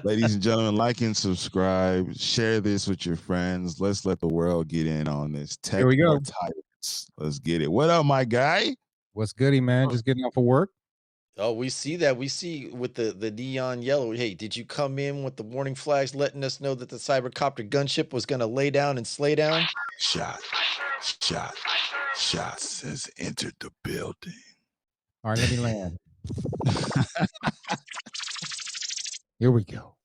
Ladies and gentlemen, like and subscribe. Share this with your friends. Let's let the world get in on this. Here Tech we or go. tyrants. Let's get it. What up, my guy? What's goody, man? Just getting off of work. Oh, we see that. We see with the neon yellow. Hey, did you come in with the warning flags letting us know that the cybercopter gunship was going to lay down and slay down? Shot, shot, shots has entered the building. All right, let me land. Here we go.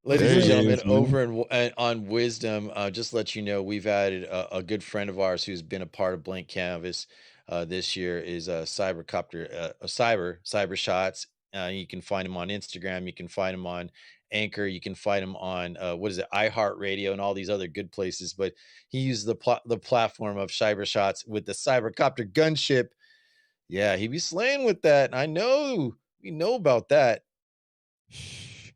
Ladies There and it gentlemen, is, man. over on Wisdom, just let you know, we've added a good friend of ours who's been a part of Blank Canvas this year is Cybercopter, Cyber Shots. You can find him on Instagram. You can find him on Anchor. You can find him on what is it, iHeartRadio, and all these other good places. But he uses the platform of Cyber Shots with the Cybercopter gunship. Yeah, he be slaying with that. I know we know about that. Shh.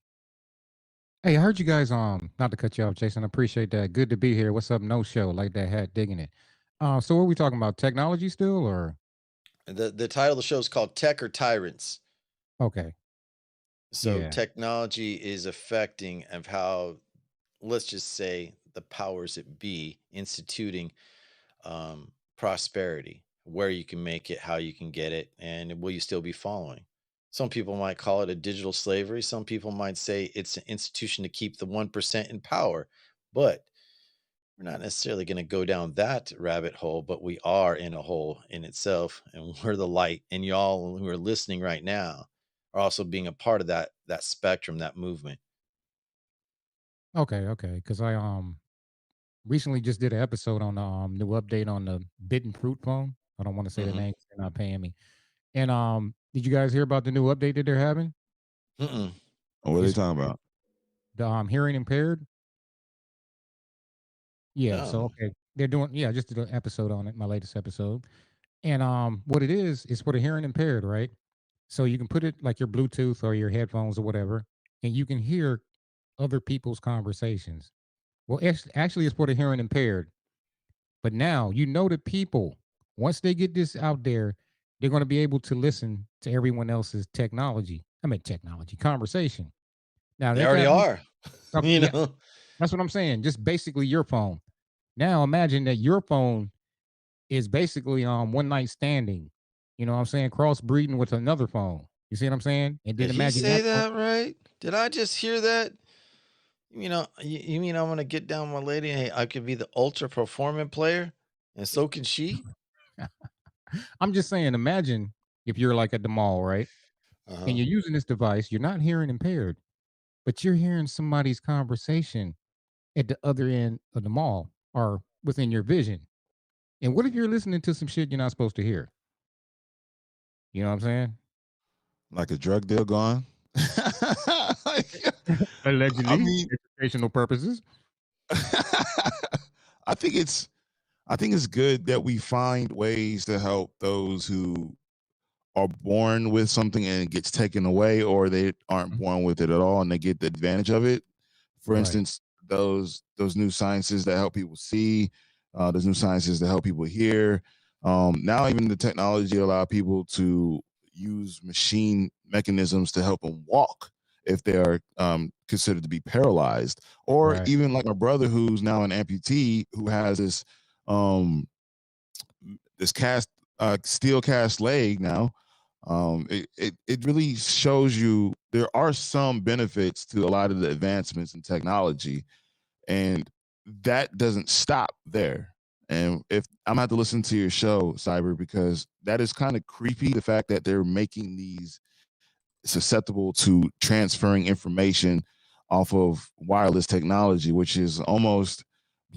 Hey, I heard you guys. Not to cut you off, Jason. I appreciate that. Good to be here. What's up? No show like that hat digging it. So what are we talking about? Technology still, or The title of the show is called Tech or Tyrants. okay? So Yeah. technology is affecting of how, let's just say, the powers that be instituting prosperity, where you can make it, how you can get it, and will you still be following? Some people might call it a digital slavery. Some people might say it's an institution to keep the 1% in power. But we're not necessarily going to go down that rabbit hole, but we are in a hole in itself, and we're the light. And y'all who are listening right now are also being a part of that spectrum, that movement. Okay. Because I recently just did an episode on the new update on the Bit and Fruit phone. I don't want to say the Mm-hmm. name 'cause they're not paying me. And did you guys hear about the new update that they're having? Mm-mm. What are they It's talking about? the hearing impaired. Yeah. So No. okay, they're doing. Yeah, I just did an episode on it, my latest episode. And what it is for the hearing impaired, right? So you can put it like your Bluetooth or your headphones or whatever, and you can hear other people's conversations. Well, actually, it's for the hearing impaired. But now you know that people, once they get this out there, they're going to be able to listen to everyone else's technology conversation. Now They they already got me. are. you Yeah, know. that's what I'm saying. Just basically your phone. Now imagine that your phone is basically one night standing. You know what I'm saying? Crossbreeding with another phone. You see what I'm saying? And then Did he imagine say that phone. that right? Did I just hear that? You mean I'm gonna get down with my lady and hey, I could be the ultra performant player, and so can she? I'm just saying, imagine if you're like at the mall, right? And Uh-huh. you're using this device, you're not hearing impaired, but you're hearing somebody's conversation at the other end of the mall or within your vision. And what if you're listening to some shit you're not supposed to hear? You know what I'm saying? Like a drug deal gone? I Allegedly, mean, educational purposes. I think it's I think it's good that we find ways to help those who are born with something and it gets taken away, or they aren't Mhm. born with it at all and they get the advantage of it. For Right. instance, those new sciences that help people see, those new sciences that help people hear. Now even the technology allow people to use machine mechanisms to help them walk if they are considered to be paralyzed, or Right. even like my brother who's now an amputee who has um, this steel cast leg now. It really shows you there are some benefits to a lot of the advancements in technology, and that doesn't stop there. And if I'm gonna have to listen to your show, Cyber, because that is kind of creepy. The fact that they're making these susceptible to transferring information off of wireless technology, which is almost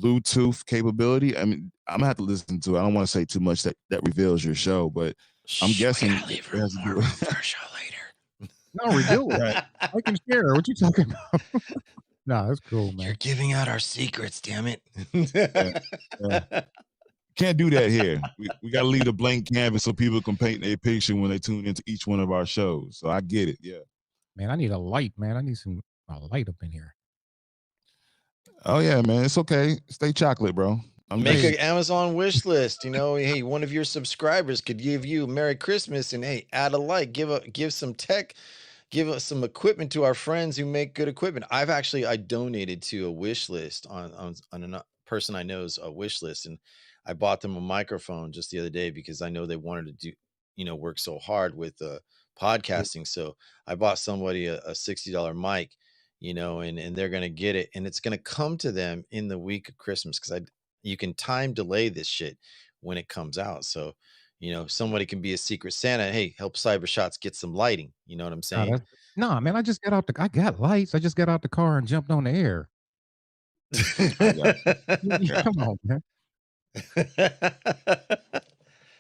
Bluetooth capability. I mean, I'm gonna have to listen to it. I don't want to say too much that reveals your show, but I'm Shh, we guessing gotta leave it has to more do. room for a show later. No, reveal that. I can share. What you talking about? Nah, that's cool, You're man. giving out our secrets, damn it. Yeah, yeah. Can't do that here. We got to leave a blank canvas so people can paint their picture when they tune into each one of our shows. So I get it. Yeah. Man, I need a light, man. I need some a light up in here. Oh yeah, man. It's okay. Stay chocolate, bro. I'm Make Hey, an just Amazon wish list. Hey, one of your subscribers could give you Merry Christmas and hey, add a like, give some tech, give us some equipment to our friends who make good equipment. I donated to a wish list on a person I know's a wish list, and I bought them a microphone just the other day because I know they wanted to do, work so hard with podcasting. So I bought somebody a $60 mic, and they're gonna get it, and it's gonna come to them in the week of Christmas because I you can time delay this shit when it comes out. So somebody can be a secret Santa. Hey, help Cyber Shots get some lighting. You know what I'm Oh, saying? that's nah, man, I got lights. I just got out the car and jumped on the air. I got you. I got Come on, man.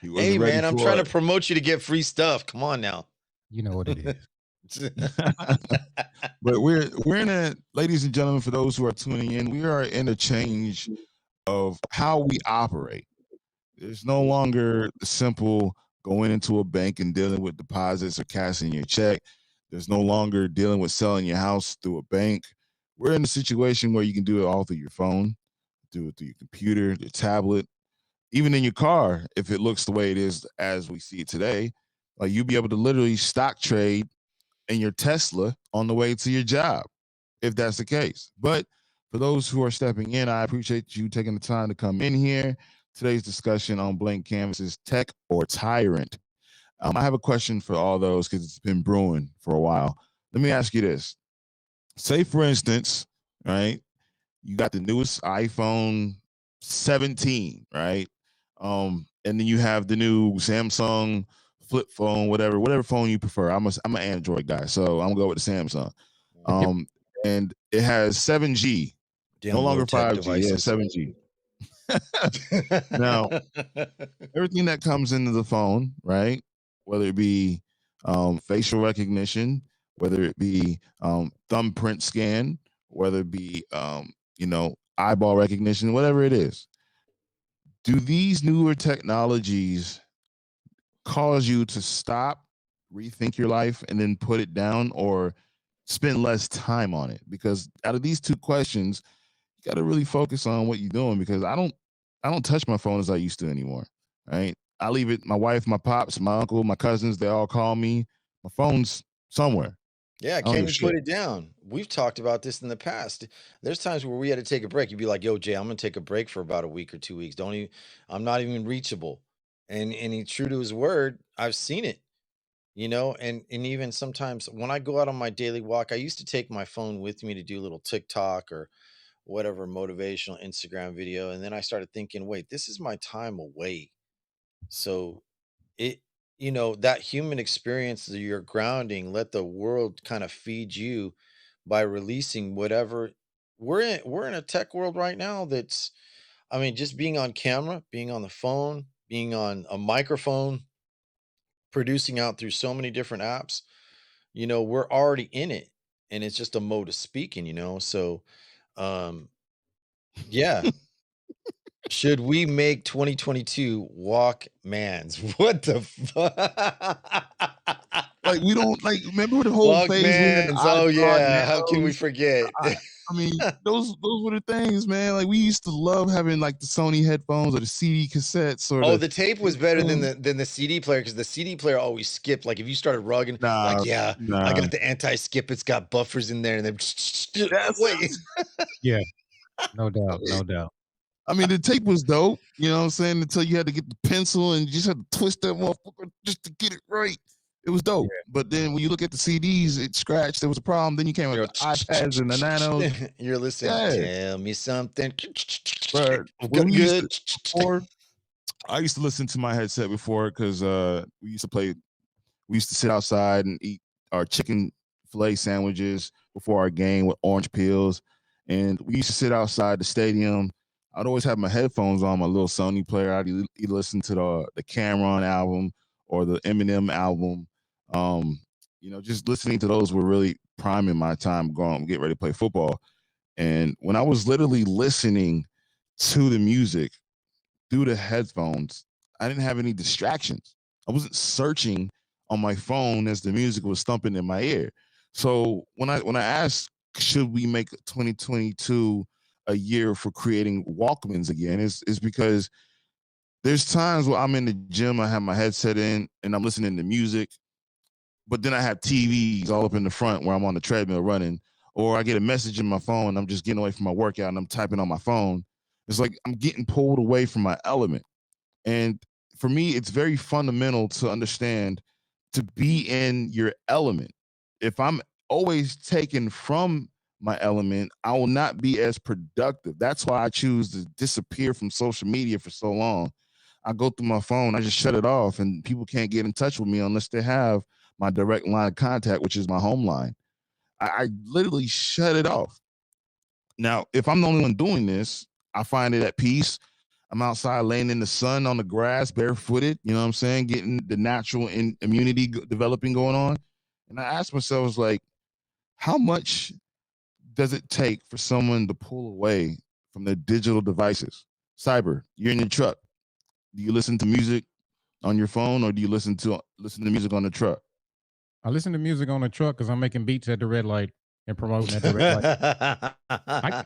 He Hey, wasn't ready man, I'm trying for to it. promote you to get free stuff. Come on now. You know what it is. But we're in a, ladies and gentlemen, for those who are tuning in, we are in a change of how we operate. There's no longer the simple going into a bank and dealing with deposits or cashing your check. There's no longer dealing with selling your house through a bank. We're in a situation where you can do it all through your phone, do it through your computer, your tablet, even in your car. If it looks the way it is as we see it today, like you'll be able to literally stock trade in your Tesla on the way to your job, if that's the case. But for those who are stepping in, I appreciate you taking the time to come in here. Today's discussion on Blank Canvas is tech or tyrant. I have a question for all those because it's been brewing for a while. Let me ask you this. Say, for instance, right, you got the newest iPhone 17, right? And then you have the new Samsung flip phone, whatever phone you prefer. I'm an Android guy, so I'm gonna go with the Samsung. Yep. Um, and it has 7G, no Damn low longer tech 5G. Yeah, devices. 7G. Now, everything that comes into the phone, right? Whether it be facial recognition, whether it be thumbprint scan, whether it be eyeball recognition, whatever it is. Do these newer technologies cause you to stop, rethink your life, and then put it down, or spend less time on it? Because out of these two questions, you got to really focus on what you're doing. Because I don't touch my phone as I used to anymore. Right? I leave it. My wife, my pops, my uncle, my cousins, they all call me. My phone's somewhere. Yeah, I don't can give a you put shit. it down? We've talked about this in the past. There's times where we had to take a break. You'd be like, "Yo, Jay, I'm gonna take a break for about a week or 2 weeks. Don't even, I'm not even reachable." And he's true to his word. I've seen it, and even sometimes when I go out on my daily walk, I used to take my phone with me to do a little TikTok or whatever motivational Instagram video, and then I started thinking, wait, this is my time away. So it that human experience, your grounding, let the world kind of feed you by releasing whatever. We're in a tech world right now that's, I mean, just being on camera, being on the phone, being on a microphone, producing out through so many different apps, we're already in it, and it's just a mode of speaking, so um yeah. Should we make 2022 Walkmans? What the fuck? Like we don't like. Remember the whole phase we had the Walkmans. Oh iPod yeah. How can we Nanos. forget? I, I mean, those were the things, man. Like we used to love having like the Sony headphones or the CD cassettes or Oh, the the tape was these better than things. the CD player because the CD player always skipped. Like if you started rugging, like, Nah, yeah, I nah. got the anti-skip. It's got buffers in there, and then That's wait. Yeah, no doubt, no doubt. I mean, the tape was dope, you know what I'm saying? Until you had to get the pencil and you just had to twist that motherfucker just to get it right. It was dope. Yeah, But then when you look at the CDs, it scratched. There was a problem. Then you came with You're the iPads and the Nanos. you're listening. Yeah. Tell me something. But when Good, we used to good. before, I used to listen to my headset before because we used to sit outside and eat our chicken filet sandwiches before our game with orange peels. And we used to sit outside the stadium. I'd always have my headphones on, my little Sony player. I'd either listen to the Cameron album or the Eminem album. Um, just listening to those were really priming my time going get ready to play football. And when I was literally listening to the music through the headphones, I didn't have any distractions. I wasn't searching on my phone as the music was thumping in my ear. So when I asked, should we make 2022 a year for creating Walkmans again, is because there's times where I'm in the gym, I have my headset in, and I'm listening to music, but then I have TVs all up in the front where I'm on the treadmill running, or I get a message in my phone. I'm just getting away from my workout and I'm typing on my phone. It's like I'm getting pulled away from my element. And for me, it's very fundamental to understand to be in your element. If I'm always taken from my element, I will not be as productive. That's why I choose to disappear from social media for so long. I go through my phone, I just shut it off, and people can't get in touch with me unless they have my direct line of contact, which is my home line. I literally shut it off. Now, if I'm the only one doing this, I find it at peace. I'm outside laying in the sun on the grass, barefooted, you know what I'm saying? Getting the natural immunity developing going on. And I ask myself, I was like, how much does it take for someone to pull away from their digital devices? Cyber, you're in your truck. Do you listen to music on your phone or do you listen to music on the truck? I listen to music on the truck because I'm making beats at the red light and promoting at the red light. I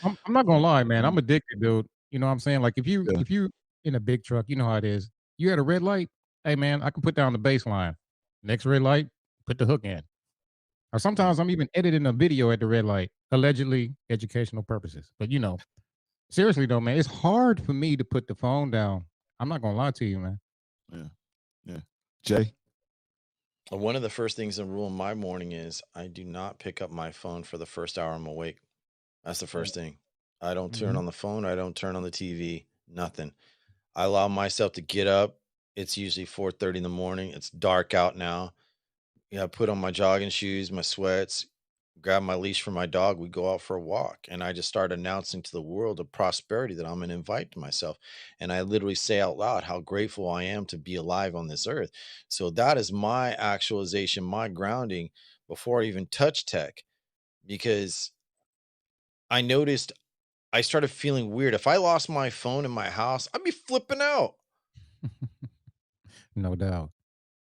I'm not gonna lie, man. I'm addicted, dude. You know what I'm saying? Like Yeah. if you in a big truck, you know how it is. You at a red light, hey man, I can put down the bass line. Next red light, put the hook in. Or Mm. sometimes I'm even editing a video at the red light, allegedly educational purposes. But seriously though, man, it's hard for me to put the phone down. I'm not gonna lie to you, man. Yeah. Yeah. Jay? One of the first things that rule in my morning is I do not pick up my phone for the first hour I'm awake. That's the first thing. I don't turn Mhm. on the phone. I don't turn on the TV. Nothing. I allow myself to get up. It's usually 4:30 in the morning. It's dark out now. Yeah, I put on my jogging shoes, my sweats, grab my leash for my dog. We go out for a walk. And I just start announcing to the world of prosperity that I'm going to invite to myself. And I literally say out loud how grateful I am to be alive on this earth. So that is my actualization, my grounding before I even touch tech, because I noticed I started feeling weird. If I lost my phone in my house, I'd be flipping out. No doubt.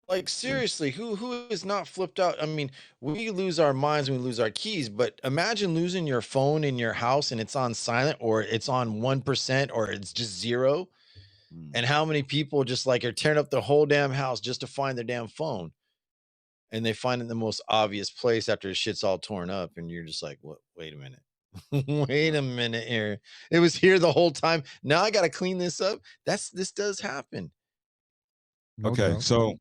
Like Yeah. seriously, who is not flipped out? I mean, we lose our minds when we lose our keys, but imagine losing your phone in your house and it's on silent or it's on 1% or it's just zero. Mm. And how many people just like are tearing up the whole damn house just to find their damn phone, and they find it in the most obvious place after the shit's all torn up, and you're just like, what? Wait a minute. Wait Right. a minute here. It was here the whole time. Now I got to clean this up. This does happen. No Okay. doubt. So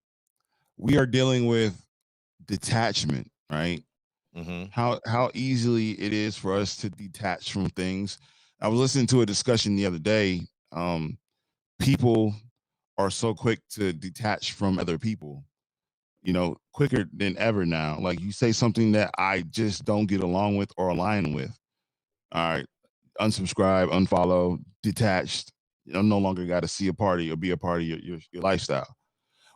we are dealing with detachment, right? Hmm. How easily it is for us to detach from things. I was listening to a discussion the other day. Um, People are so quick to detach from other people, quicker than ever now. Like you say something that I just don't get along with or align with. All right, unsubscribe, unfollow, detached. No longer got to see a party or be a part of your lifestyle,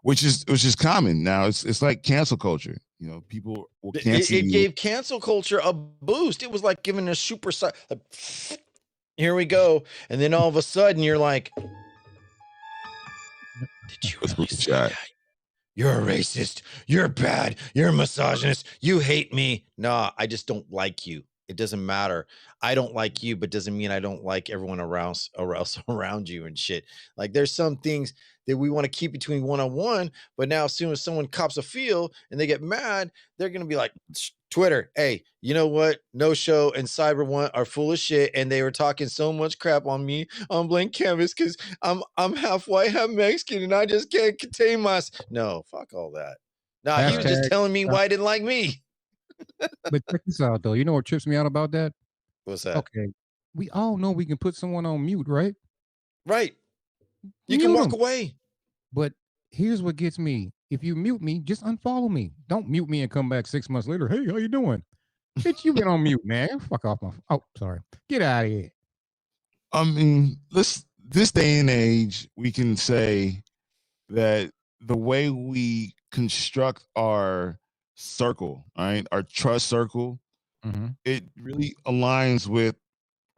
which is common now. It's like cancel culture. People will It, cancel it you. gave cancel culture a boost. It was like giving a like, here we go. And then all of a sudden you're like, did you With really say shot. that? You're a racist. You're bad. You're a misogynist. You hate me. Nah, I just don't like you. It doesn't matter. I don't like you, but doesn't mean I don't like everyone around or else around you and shit. Like there's some things that we want to keep between one on one, but now as soon as someone cops a feel and they get mad, they're gonna be like, Twitter, hey, you know what? No Show and Cyber One are full of shit, and they were talking so much crap on me on Blank Canvas because I'm half white, half Mexican, and I just can't contain myself. No, fuck all that. Nah, he was just Hashtag. telling me why I didn't like me. But check this out though. You know what trips me out about that? What's that? Okay. We all know we can put someone on mute, right? Right. You can Mute walk them. away. But here's what gets me. If you mute me, just unfollow me. Don't mute me and come back 6 months later. Hey, how you doing? Bitch, you been on mute, man. Fuck off my. Oh, sorry. Get out of here. I mean, this day and age, we can say that the way we construct our circle, right, our trust circle, Mm-hmm. it really aligns with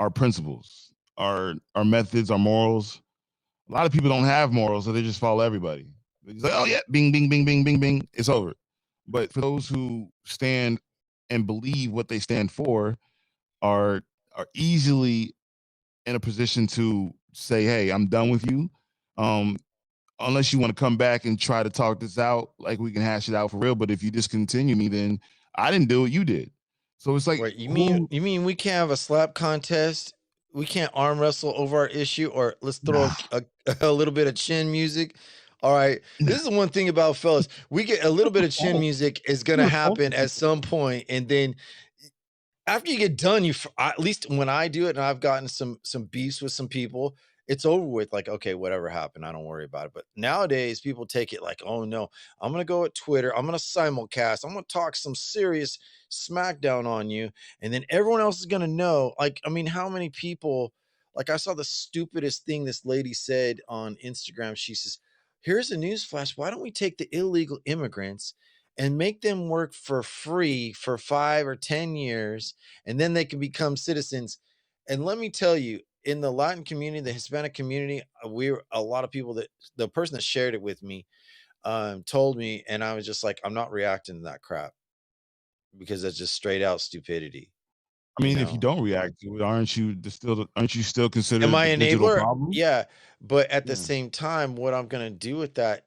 our principles, our methods, our morals. A lot of people don't have morals, so they just follow everybody. They're just like, oh yeah, bing, bing, bing, bing, bing, bing, it's over. But for those who stand and believe what they stand for, are are easily in a position to say, hey, I'm done with you. Um, unless you want to come back and try to talk this out, like we can hash it out for real. But if you discontinue me, then I didn't do it, you did. So it's like Right. who You mean we can't have a slap contest? We can't arm wrestle over our issue, or let's throw nah, a little bit of chin music. All right. This is one thing about fellas. We get a little what bit the of chin fuck? music is gonna You're supposed happen to do at some point, and then after you get done, at least when I do it, and I've gotten some beefs with some people, it's over with. Like, okay, whatever happened, I don't worry about it. But nowadays, people take it like, oh no, I'm gonna go at Twitter, I'm gonna simulcast, I'm gonna talk some serious smackdown on you, and then everyone else is gonna know. Like, I mean, how many people? Like, I saw the stupidest thing this lady said on Instagram. She says, "Here's a news flash. Why don't we take the illegal immigrants and make them work for free for 5 or 10 years, and then they can become citizens?" And let me tell you, in the Latin community, the Hispanic community, we're a lot of people that the person that shared it with me told me, and I was just like, I'm not reacting to that crap because that's just straight out stupidity, I you mean, if you know. don't react to it, aren't you still Am considered I the an digital enabler? problem? Yeah, but at the Yeah. same time, what I'm gonna do with that,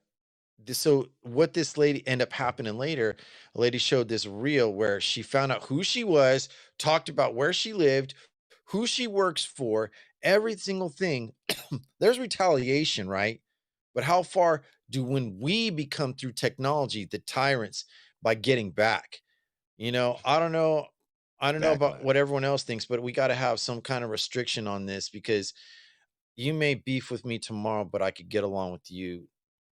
so what this lady ended up happening later, a lady showed this reel where she found out who she was, talked about where she lived, who she works for, every single thing. There's retaliation, right? But how far do when we become through technology the tyrants by getting back? I don't know. I don't know about Backlash. what everyone else thinks, but we got to have some kind of restriction on this, because you may beef with me tomorrow, but I could get along with you.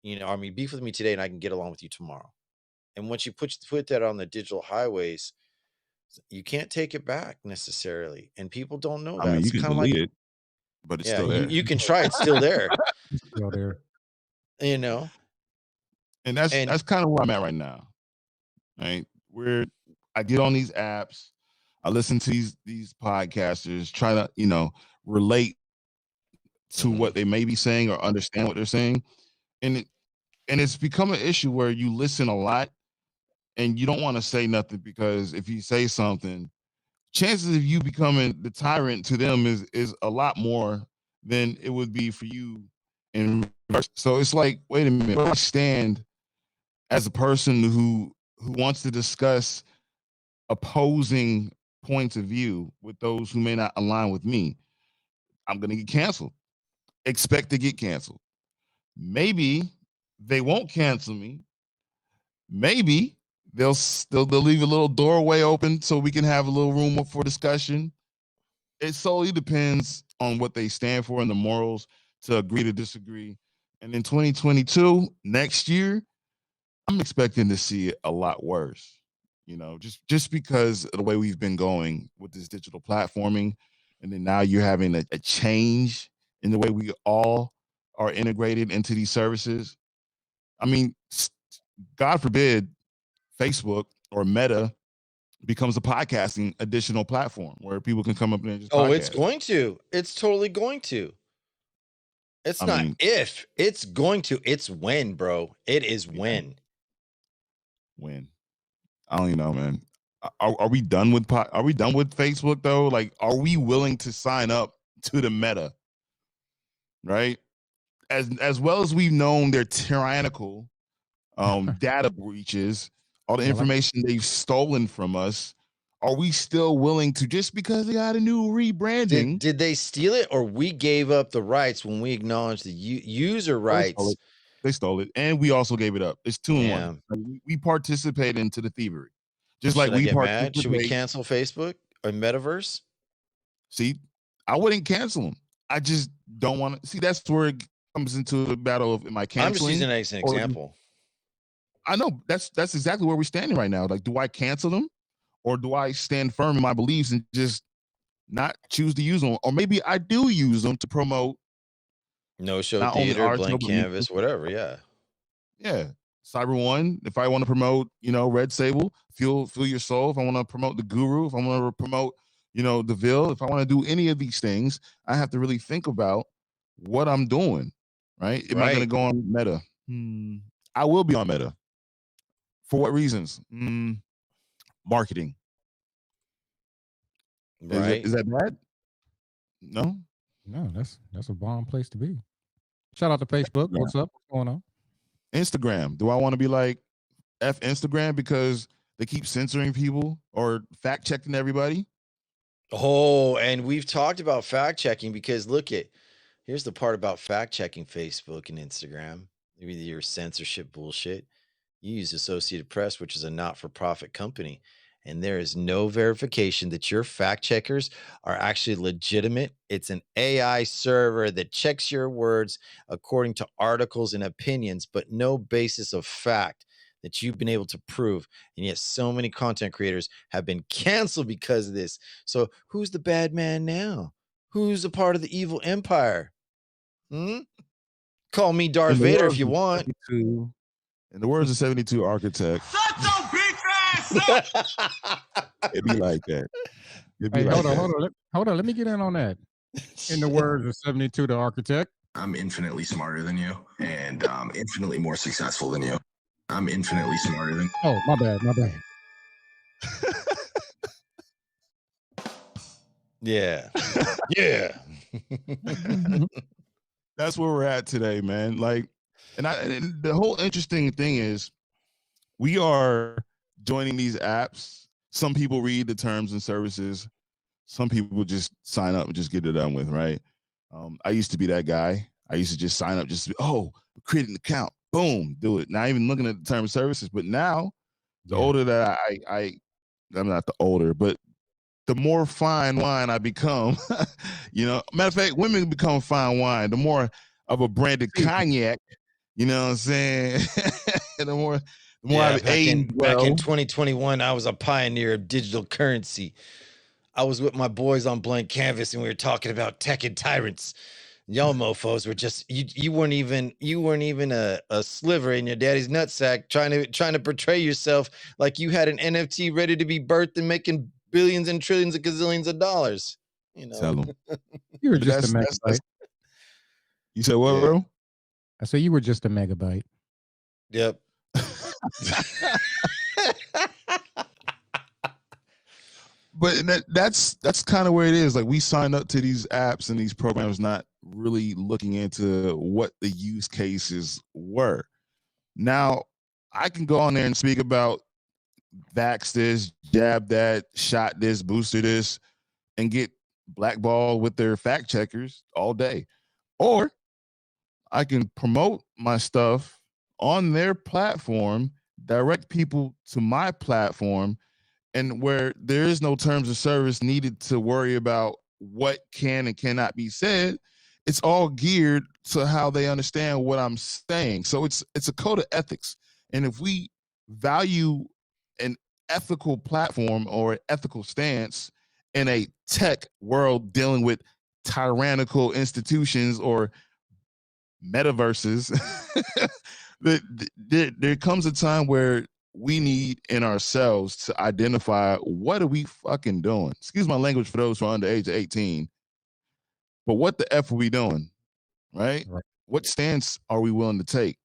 I mean, beef with me today and I can get along with you tomorrow. And once you put that on the digital highways, you can't take it back necessarily. And people don't know I that. mean, It's you can kind of like, delete it, but it's yeah, still there. you can try, it's still there, It's still there. you know. And that's And that's kind of where I'm at right now. Right? Where I get on these apps, I listen to these podcasters, try to, relate to mhm, what they may be saying or understand what they're saying. And it's become an issue where you listen a lot and you don't want to say nothing, because if you say something, chances of you becoming the tyrant to them is a lot more than it would be for you in reverse. So it's like, wait a minute, where do I stand as a person who wants to discuss opposing points of view with those who may not align with me? I'm gonna get canceled. Expect to get canceled. Maybe they won't cancel me. Maybe they'll leave a little doorway open so we can have a little room for discussion. It solely depends on what they stand for and the morals to agree to disagree. And in 2022, next year, I'm expecting to see it a lot worse. Just because of the way we've been going with this digital platforming, and then now you're having a change in the way we all are integrated into these services. I mean, God forbid Facebook or Meta becomes a podcasting additional platform where people can come up there and just oh, it's podcast. going to. It's totally going to. It's I not mean, if, it's going to. It's when, bro. It is yeah, when. when I don't even know, man. Are we done with are we done with Facebook though? Like, are we willing to sign up to the Meta? Right, as well as we've known their tyrannical data breaches, all the Yeah, like information they've stolen from us. Are we still willing to, just because they got a new rebranding? Did they steal it, or we gave up the rights when we acknowledged the user Oh, they stole rights? it. They stole it, and we also gave it up. It's 2 in 1. Yeah. Like, we participate into the thievery, just like Should I we get mad? Should we participate. cancel Facebook or Metaverse? See, I wouldn't cancel them. I just don't want to see. That's where it comes into the battle of, am I I'm just canceling using it as an or example. I know that's exactly where we're standing right now. Like, do I cancel them or do I stand firm in my beliefs and just not choose to use them? Or maybe I do use them to promote No show not only theater, art show blank but music. canvas, whatever. Yeah. Yeah. Cyber One, if I want to promote, Red Sable, Feel Your Soul, if I want to promote the Guru, if I want to promote, the Ville, if I want to do any of these things, I have to really think about what I'm doing, right? Am I going to Right. go on Meta? I will be on Meta. For what reasons? Marketing. Is Right. that bad? No. no, that's a bomb place to be. Shout out to Facebook. Yeah. What's up? What's going on? Instagram. Do I want to be like F Instagram because they keep censoring people or fact checking everybody? Oh, and we've talked about fact checking because here's the part about fact checking Facebook and Instagram. Maybe your censorship bullshit. You use Associated Press, which is a not for profit company, and there is no verification that your fact checkers are actually legitimate. It's an AI server that checks your words according to articles and opinions, but no basis of fact that you've been able to prove. And yet, so many content creators have been canceled because of this. So, who's the bad man now? Who's a part of the evil empire? Hmm? Call me Darth In the Vader if words you of want. 72, in the words of 72 Architect, Shut your bitch ass up! it'd be like that. It'd be Hey, like hold on, that. hold on. Hold on. Let me get in on that. In the words of 72, the architect. I'm infinitely smarter than you and infinitely more successful than you. I'm infinitely smarter than Oh, my bad. My bad. Yeah. Yeah. That's where we're at today, man. Like, and the whole interesting thing is we are joining these apps. Some people read the terms and services. Some people just sign up and just get it done with, right? I used to be that guy. I used to just sign up, just create an account, boom, do it. Not even looking at the terms and services. But now, the Yeah. older that I'm not the older, but the more fine wine I become, matter of fact, women become fine wine. The more of a branded cognac, you know what I'm saying? the more Yeah, I've aged back in well. 2021, I was a pioneer of digital currency. I was with my boys on Blank Canvas and we were talking about tech and tyrants. Y'all mofos were just you weren't even a sliver in your daddy's nutsack trying to portray yourself like you had an NFT ready to be birthed and making billions and trillions and gazillions of dollars. Tell them. You were But just a that's megabyte. you said what, Yeah. bro? I said you were just a megabyte. Yep. But that's kind of where it is. Like, we signed up to these apps and these programs not really looking into what the use cases were. Now, I can go on there and speak about vax this, jab that, shot this, booster this, and get blackballed with their fact checkers all day. Or I can promote my stuff on their platform, direct people to my platform, and where there is no terms of service needed to worry about what can and cannot be said. It's all geared to how they understand what I'm saying. So it's a code of ethics. And if we value an ethical platform or an ethical stance in a tech world dealing with tyrannical institutions or metaverses, there comes a time where we need in ourselves to identify what are we fucking doing. Excuse my language for those who are under age of 18. But what the F are we doing? Right? Right. What stance are we willing to take?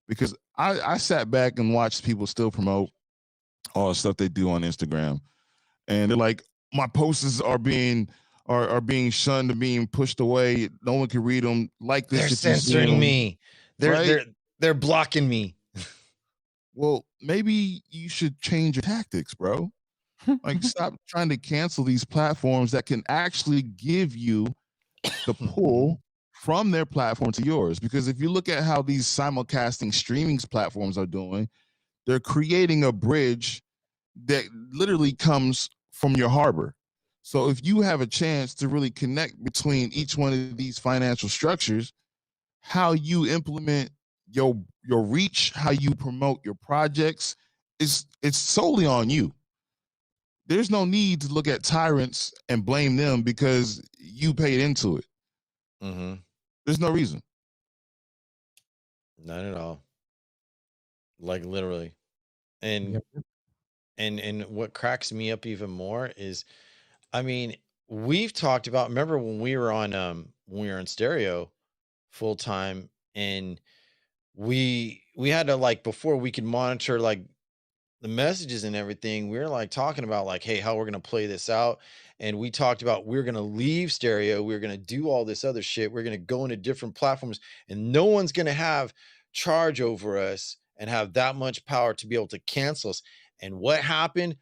Because I sat back and watched people still promote all the stuff they do on Instagram. And they're like, my posters are being shunned and being pushed away. No one can read them. Like this, They're if you see censoring them. me. Right? They're blocking me. Well, maybe you should change your tactics, bro. Like, stop trying to cancel these platforms that can actually give you the pull from their platform to yours. Because if you look at how these simulcasting streaming platforms are doing, they're creating a bridge that literally comes from your harbor. So if you have a chance to really connect between each one of these financial structures, how you implement your reach, how you promote your projects, it's solely on you. There's no need to look at tyrants and blame them because you paid into it. Mm-hmm. There's no reason. Not at all. Like literally. And Yep. and what cracks me up even more is, I mean, we've talked about, remember when we were on stereo full time, and we had to, like, before we could monitor like the messages and everything, we are like talking about like, hey, how we're gonna play this out. And we talked about we're gonna leave stereo, we're gonna do all this other shit, we're gonna go into different platforms, and no one's gonna have charge over us and have that much power to be able to cancel us. And what happened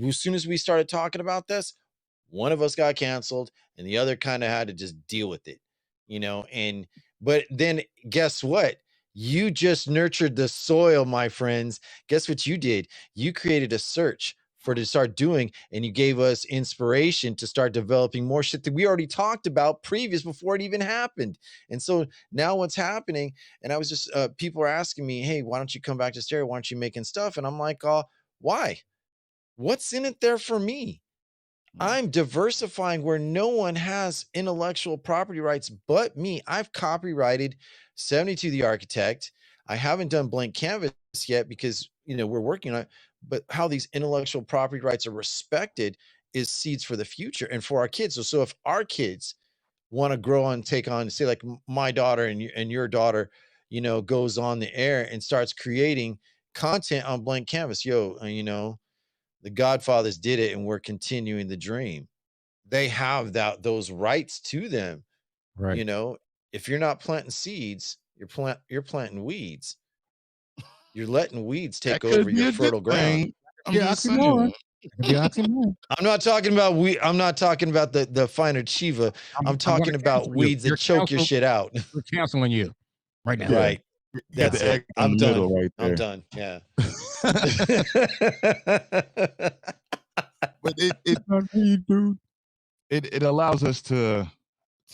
as soon as we started talking about this? One of us got canceled, and the other kind of had to just deal with it, And but then guess what? You just nurtured the soil, my friends. Guess what you did? You created a search for to start doing, and you gave us inspiration to start developing more shit that we already talked about previous before it even happened. And so now what's happening? And I was just people are asking me, hey, why don't you come back to stereo? Why aren't you making stuff? And I'm like, why? What's in it there for me? I'm diversifying where no one has intellectual property rights but me. I've copyrighted 72 the Architect. I haven't done Blank Canvas yet because we're working on it. But how these intellectual property rights are respected is seeds for the future and for our kids. So if our kids want to grow on, take on, say like my daughter and your daughter, goes on the air and starts creating content on Blank Canvas, the Godfathers did it, and we're continuing the dream. They have those rights to them. Right. If you're not planting seeds, you're planting weeds. You're letting weeds take over your fertile ground. I'm Yeah, just oxymoron. saying. It could be oxymoron. I'm not talking about I'm not talking about the finer chiva. I'm I'm talking gonna about cancel you. weeds that You're choke your canceled. shit out. We're canceling you right now. Yeah. Right. You got That's the it. egg in I'm the middle done. right I'm there. done. Yeah. But it allows us to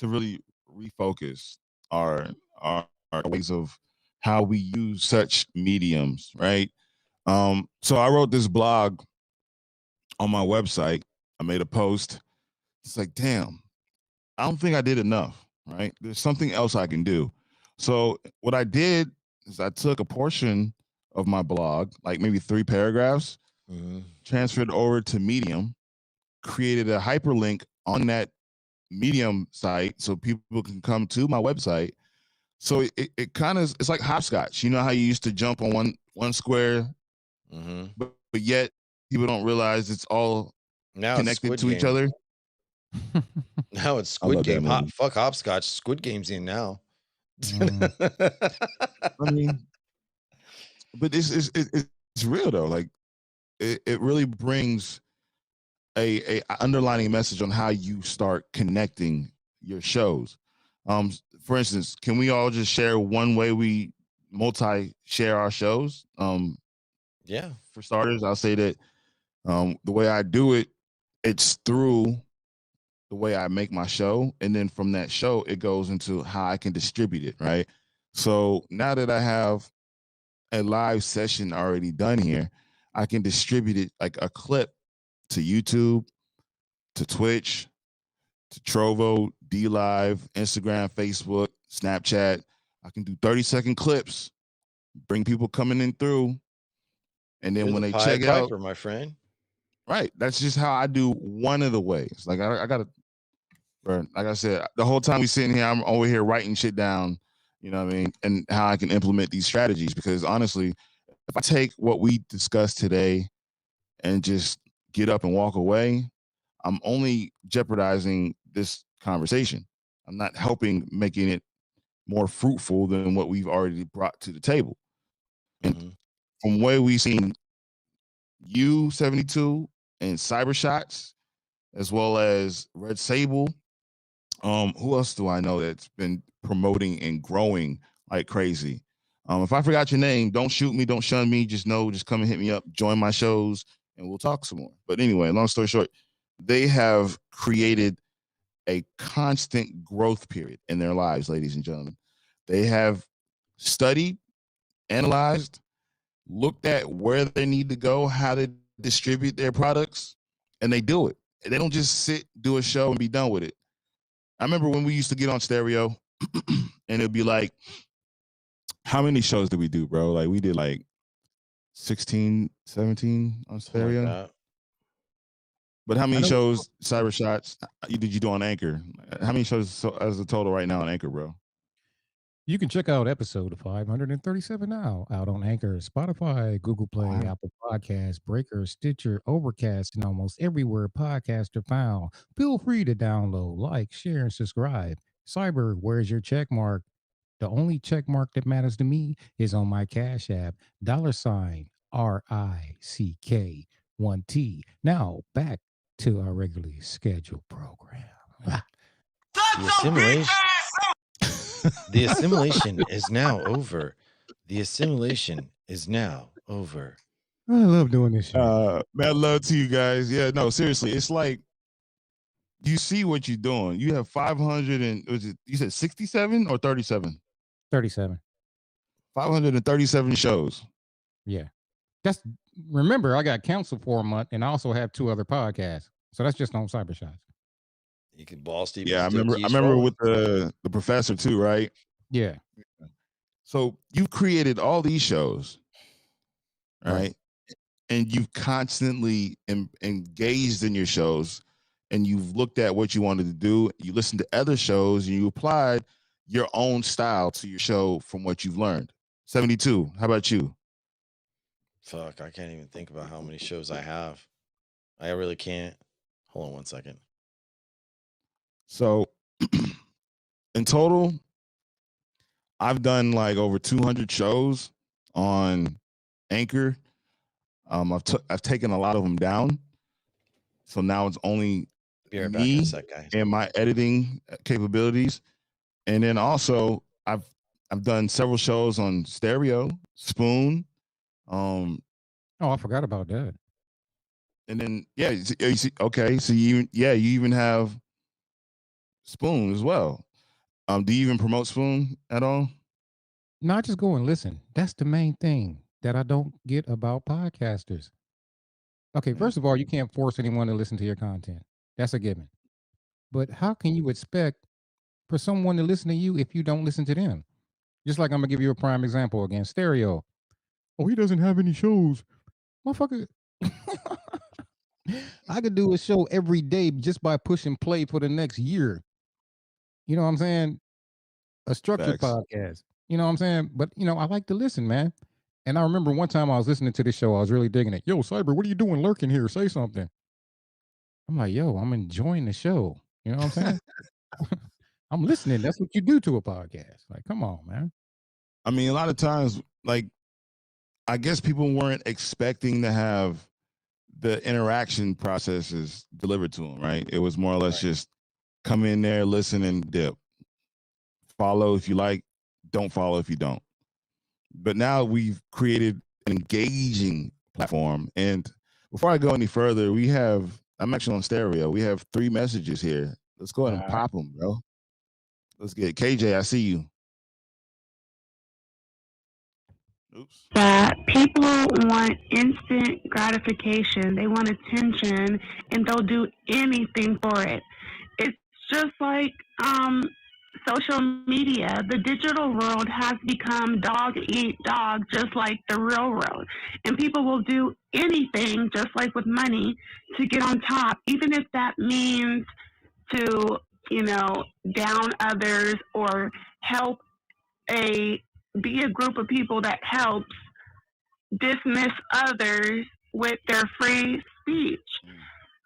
really refocus our our ways of how we use such mediums, right? So I wrote this blog on my website. I made a post. It's like, damn, I don't think I did enough, right? There's something else I can do. So what I did is I took a portion of my blog, like maybe 3 paragraphs, transferred over to Medium, created a hyperlink on that Medium site so people can come to my website. So it kind of, it's like hopscotch. You know how you used to jump on one square, but yet people don't realize it's all now connected to each other. Now it's I Squid love that Game. movie. Fuck hopscotch. Squid Game's in now. I mean, but it's real though. Like it really brings a underlining message on how you start connecting your shows. For instance, can we all just share one way we multi-share our shows? Yeah. For starters, I'll say that the way I do it, it's through the way I make my show, and then from that show, it goes into how I can distribute it. Right. So now that I have a live session already done here, I can distribute it like a clip to YouTube, to Twitch, to Trovo, D Live, Instagram, Facebook, Snapchat. I can do 30-second clips, bring people coming in through. And then You're when the they Pied check it out, Piper, my friend. right. That's just how I do one of the ways. Like I gotta, like I said, the whole time we sitting here, I'm over here writing shit down, you know what I mean? And how I can implement these strategies. Because honestly, if I take what we discussed today and just get up and walk away, I'm only jeopardizing this conversation. I'm not helping making it more fruitful than what we've already brought to the table. And from where we've seen U72 and Cyber Shots, as well as Red Sable, who else do I know that's been promoting and growing like crazy? If I forgot your name, don't shoot me, don't shun me. Just come and hit me up, join my shows, and we'll talk some more. But anyway, long story short, they have created a constant growth period in their lives, ladies and gentlemen. They have studied, analyzed, looked at where they need to go, how to distribute their products, and they do it. They don't just sit, do a show, and be done with it. I remember when we used to get on stereo and it'd be like, how many shows did we do, bro? Like we did like 16, 17 on stereo. Like but how many shows, Cyber Shots, did you do on Anchor? How many shows as a total right now on Anchor, bro? You can check out episode 537 now out on Anchor, Spotify, Google Play, Wow. Apple Podcasts, Breaker, Stitcher, Overcast, and almost everywhere podcasts are found. Feel free to download, like, share, and subscribe. Cyber, where's your check mark? The only check mark that matters to me is on my Cash App, $RICK1T. Now back to our regularly scheduled program. The assimilation. The assimilation is now over. The assimilation is now over. I love doing this shit. Mad love to you guys. Yeah, no, seriously, it's like you see what you're doing. You have 500 and was it you said 67 or 37? 37. 537 shows. Yeah. That's remember, I got counsel for a month and I also have 2 other podcasts. So that's just on Cybershots. You can ball Steve. Yeah, I still remember. I keeps remember rolling. with the professor too, right? Yeah. So you created all these shows, right? Right. And you've constantly engaged in your shows, and you've looked at what you wanted to do. You listened to other shows, and you applied your own style to your show from what you've learned. 72. How about you? Fuck, I can't even think about how many shows I have. I really can't. Hold on one second. So, in total, I've done like over 200 shows on Anchor. I've taken a lot of them down, so now it's only Be right back in a me sec, guys. and my editing capabilities, and then also I've done several shows on Stereo, Spoon, Oh, I forgot about that. and then yeah, you see, okay, so you even have Spoon as well. Do you even promote Spoon at all? No, I just go and listen. That's the main thing that I don't get about podcasters. Okay, Yeah. first of all, you can't force anyone to listen to your content. That's a given. But how can you expect for someone to listen to you if you don't listen to them? Just like I'm gonna give you a prime example again. Stereo. Oh, he doesn't have any shows. Motherfucker. I could do a show every day just by pushing play for the next year. You know what I'm saying? A structured Facts. podcast. You know what I'm saying? But I like to listen, man. And I remember one time I was listening to this show, I was really digging it. Yo, Cyber, what are you doing lurking here? Say something. I'm like, yo, I'm enjoying the show. You know what I'm saying? I'm listening. That's what you do to a podcast. Like, come on, man. I mean, a lot of times, like, I guess people weren't expecting to have the interaction processes delivered to them, right? It was more or less just come in there, listen, and dip. Follow if you like, don't follow if you don't. But now we've created an engaging platform. And before I go any further, I'm actually on Stereo. We have 3 messages here. Let's go ahead and pop them, bro. Let's get KJ. I see you. Oops. That people want instant gratification. They want attention, and they'll do anything for it. It's just like social media. The digital world has become dog eat dog, just like the real world. And people will do anything, just like with money, to get on top, even if that means to, down others or help be a group of people that helps dismiss others with their free speech.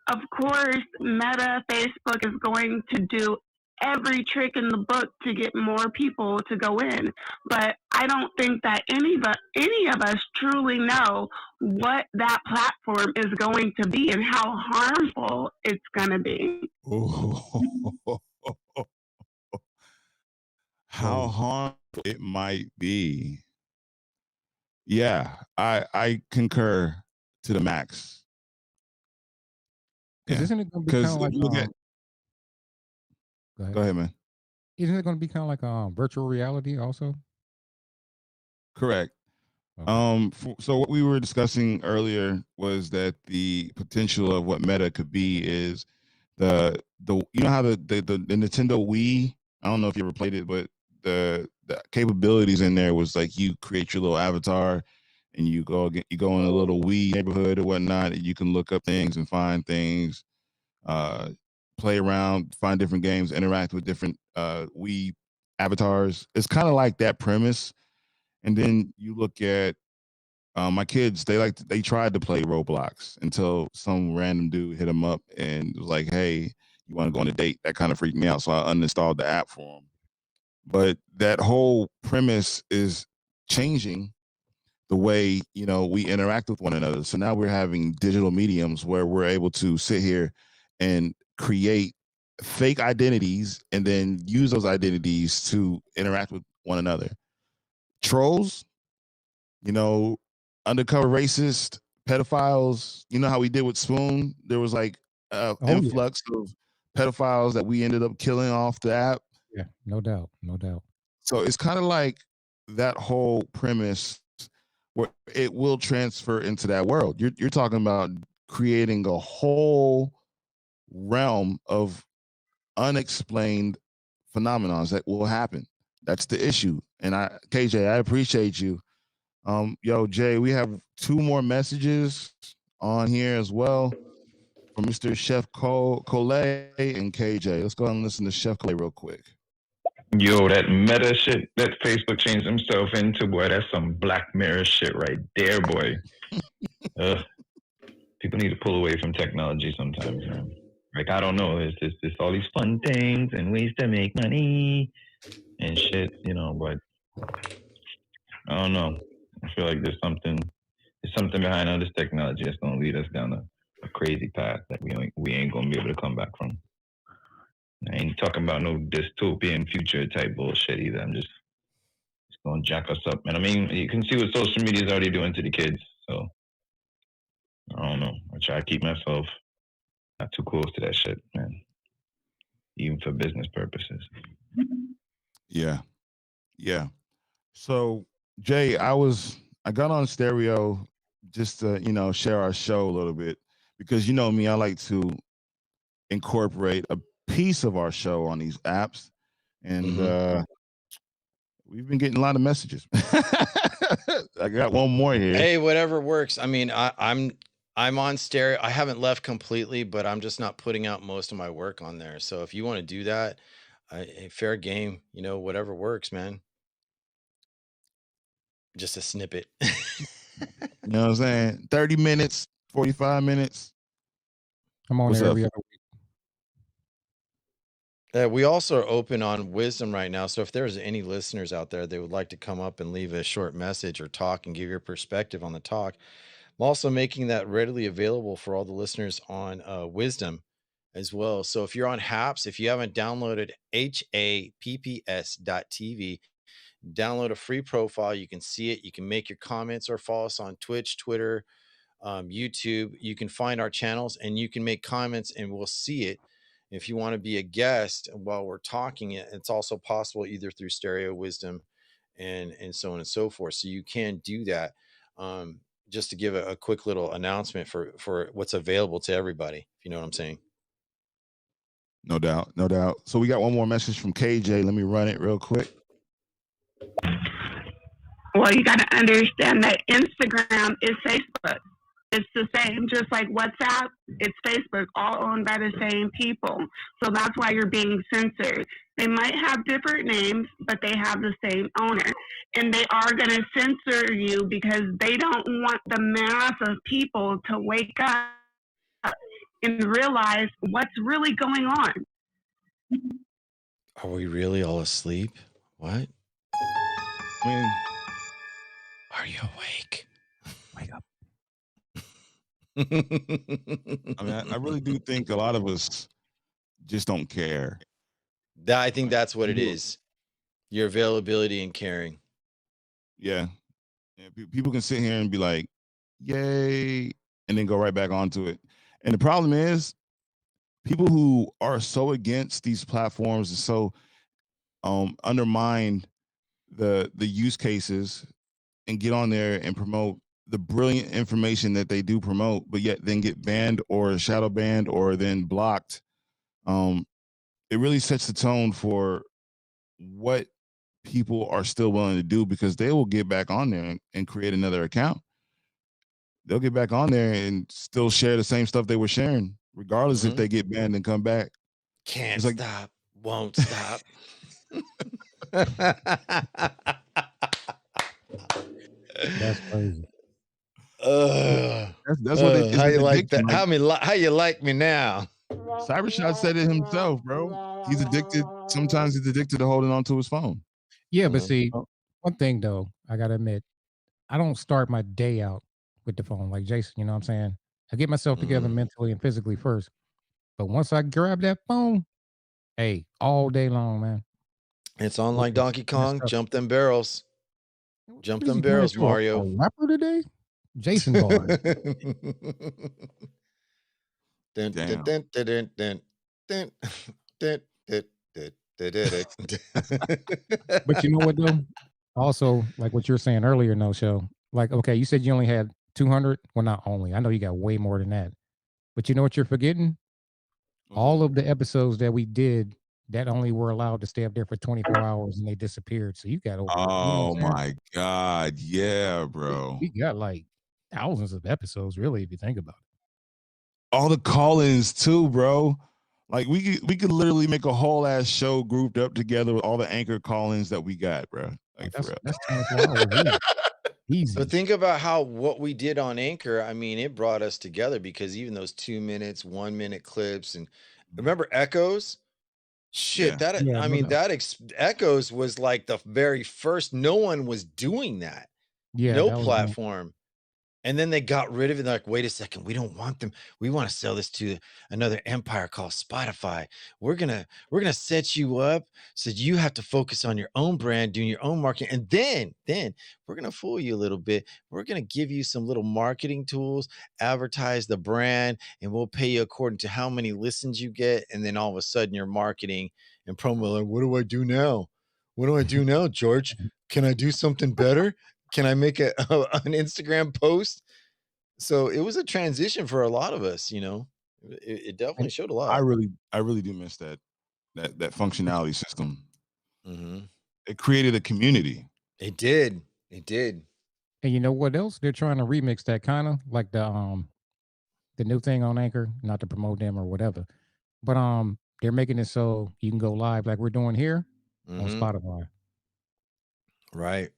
Of course, Meta, Facebook is going to do every trick in the book to get more people to go in. But I don't think that any of us truly know what that platform is going to be and how harmful it's going to be. How harmful it might be. Yeah, I concur to the max. Because Yeah. isn't it going to be kind Because of like look at. Go ahead, man. Isn't it going to be kind of like virtual reality also? Correct. Okay. So what we were discussing earlier was that the potential of what Meta could be is the you know how the Nintendo Wii. I don't know if you ever played it, but the capabilities in there was like you create your little avatar and you go in a little Wii neighborhood or whatnot, and you can look up things and find things, play around, find different games, interact with different Wii avatars. It's kind of like that premise. And then you look at my kids. They tried to play Roblox until some random dude hit them up and was like, "Hey, you want to go on a date?" That kind of freaked me out, so I uninstalled the app for them. But that whole premise is changing the way we interact with one another. So now we're having digital mediums where we're able to sit here and create fake identities and then use those identities to interact with one another. Trolls, you know, undercover racist, pedophiles. You know how we did with Spoon? There was like Oh yeah, influx of pedophiles that we ended up killing off the app. yeah, no doubt, no doubt. So it's kind of like that whole premise where it will transfer into that world. You're talking about creating a whole realm of unexplained phenomenons that will happen. That's the issue. And KJ, I appreciate you. Yo, Jay, we have 2 more messages on here as well from Mr. Chef Collet and KJ. Let's go ahead and listen to Chef Collet real quick. Yo, that meta shit that Facebook changed himself into, boy, that's some Black Mirror shit right there, boy. People need to pull away from technology sometimes, man. Like, I don't know, it's all these fun things and ways to make money and shit, but I don't know. I feel like there's something behind all this technology that's gonna lead us down a crazy path that we ain't gonna be able to come back from. I ain't talking about no dystopian future type bullshit either. I'm just gonna jack us up. And I mean, you can see what social media is already doing to the kids. So I don't know. I try to keep myself not too close to that shit, man. Even for business purposes. Yeah. Yeah. So Jay, I got on stereo just to, share our show a little bit because you know me, I like to incorporate a piece of our show on these apps. And we've been getting a lot of messages. I got one more here. Hey, whatever works. I mean, I'm on stereo. I haven't left completely, but I'm just not putting out most of my work on there. So if you want to do that, fair game, whatever works, man. Just a snippet. You know what I'm saying? 30 minutes, 45 minutes. I'm on What's there up? every other week. We also are open on Wisdom right now. So if there's any listeners out there, they would like to come up and leave a short message or talk and give your perspective on the talk. I'm also making that readily available for all the listeners on Wisdom as well. So if you're on HAPS, if you haven't downloaded HAPPS.tv, download a free profile. You can see it. You can make your comments or follow us on Twitch, Twitter, YouTube. You can find our channels and you can make comments and we'll see it. If you want to be a guest while we're talking, it's also possible either through Stereo Wisdom and so on and so forth. So you can do that. Just to give a quick little announcement for what's available to everybody, if you know what I'm saying. No doubt. No doubt. So we got one more message from KJ. Let me run it real quick. Well, you got to understand that Instagram is Facebook. It's the same, just like WhatsApp, it's Facebook, all owned by the same people. So that's why you're being censored. They might have different names, but they have the same owner. And they are going to censor you because they don't want the mass of people to wake up and realize what's really going on. Are we really all asleep? What? I mean, are you awake? Wake up. I mean, I really do think a lot of us just don't care. I think that's what it is. Your availability and caring. Yeah. People can sit here and be like, yay, and then go right back onto it. And the problem is people who are so against these platforms and so undermine the use cases and get on there and promote the brilliant information that they do promote, but yet then get banned or shadow banned or then blocked. It really sets the tone for what people are still willing to do because they will get back on there and create another account. They'll get back on there and still share the same stuff they were sharing, regardless if they get banned and come back. Can't It's like, stop, won't stop. That's crazy. That's what it's How an you like addiction. that? Like How you like me now? Cybershot said it himself, bro. He's addicted. Sometimes he's addicted to holding on to his phone. Yeah, but see, Oh, one thing though, I gotta admit, I don't start my day out with the phone like Jason. You know what I'm saying? I get myself together mentally and physically first, but once I grab that phone, hey, all day long, man. It's on It like is Donkey messed Kong. up. Jump them barrels. Jump What is them he turning barrels, into a Mario. rapper today? Jason bars. Dun, dun, damn. dun, dun, dun, dun, dun, dun, dun, dun, dun, dun, dun. But you know what though? Also, like what you were saying earlier, no show. Like, okay, you said you only had 200. Well, not only. I know you got way more than that. But you know what you're forgetting? What's All that? of the episodes that we did that only were allowed to stay up there for 24 hours and they disappeared. So you got over, you know Oh what I'm saying? my God. Yeah, bro. We got like thousands of episodes, really, if you think about it. All the call-ins too, bro. Like we could literally make a whole ass show grouped up together with all the anchor call-ins that we got, bro. Like for real. That's 24 hours. Easy. But think about what we did on Anchor. I mean, it brought us together because even those 2 minutes, 1 minute clips, and remember Echoes? Shit, Yeah. that Yeah, I no mean, doubt. Echoes was like the very first. No one was doing that. Yeah, No that was platform. And then they got rid of it. They're like, wait a second, we don't want them. We want to sell this to another empire called Spotify. We're gonna set you up so you have to focus on your own brand, doing your own marketing. And then we're gonna fool you a little bit. We're gonna give you some little marketing tools, advertise the brand, and we'll pay you according to how many listens you get. And then all of a sudden you're marketing and promo like, what do I do now? What do I do now, George? Can I do something better? Can I make an Instagram post? So it was a transition for a lot of us, you know. It definitely and showed a I lot. really do miss that functionality system. Mhm. It created a community. It did. It did. and you know what else? They're trying to remix that kind of like the new thing on Anchor, not to promote them or whatever. But they're making it so you can go live like we're doing here on Mhm. Spotify. Right.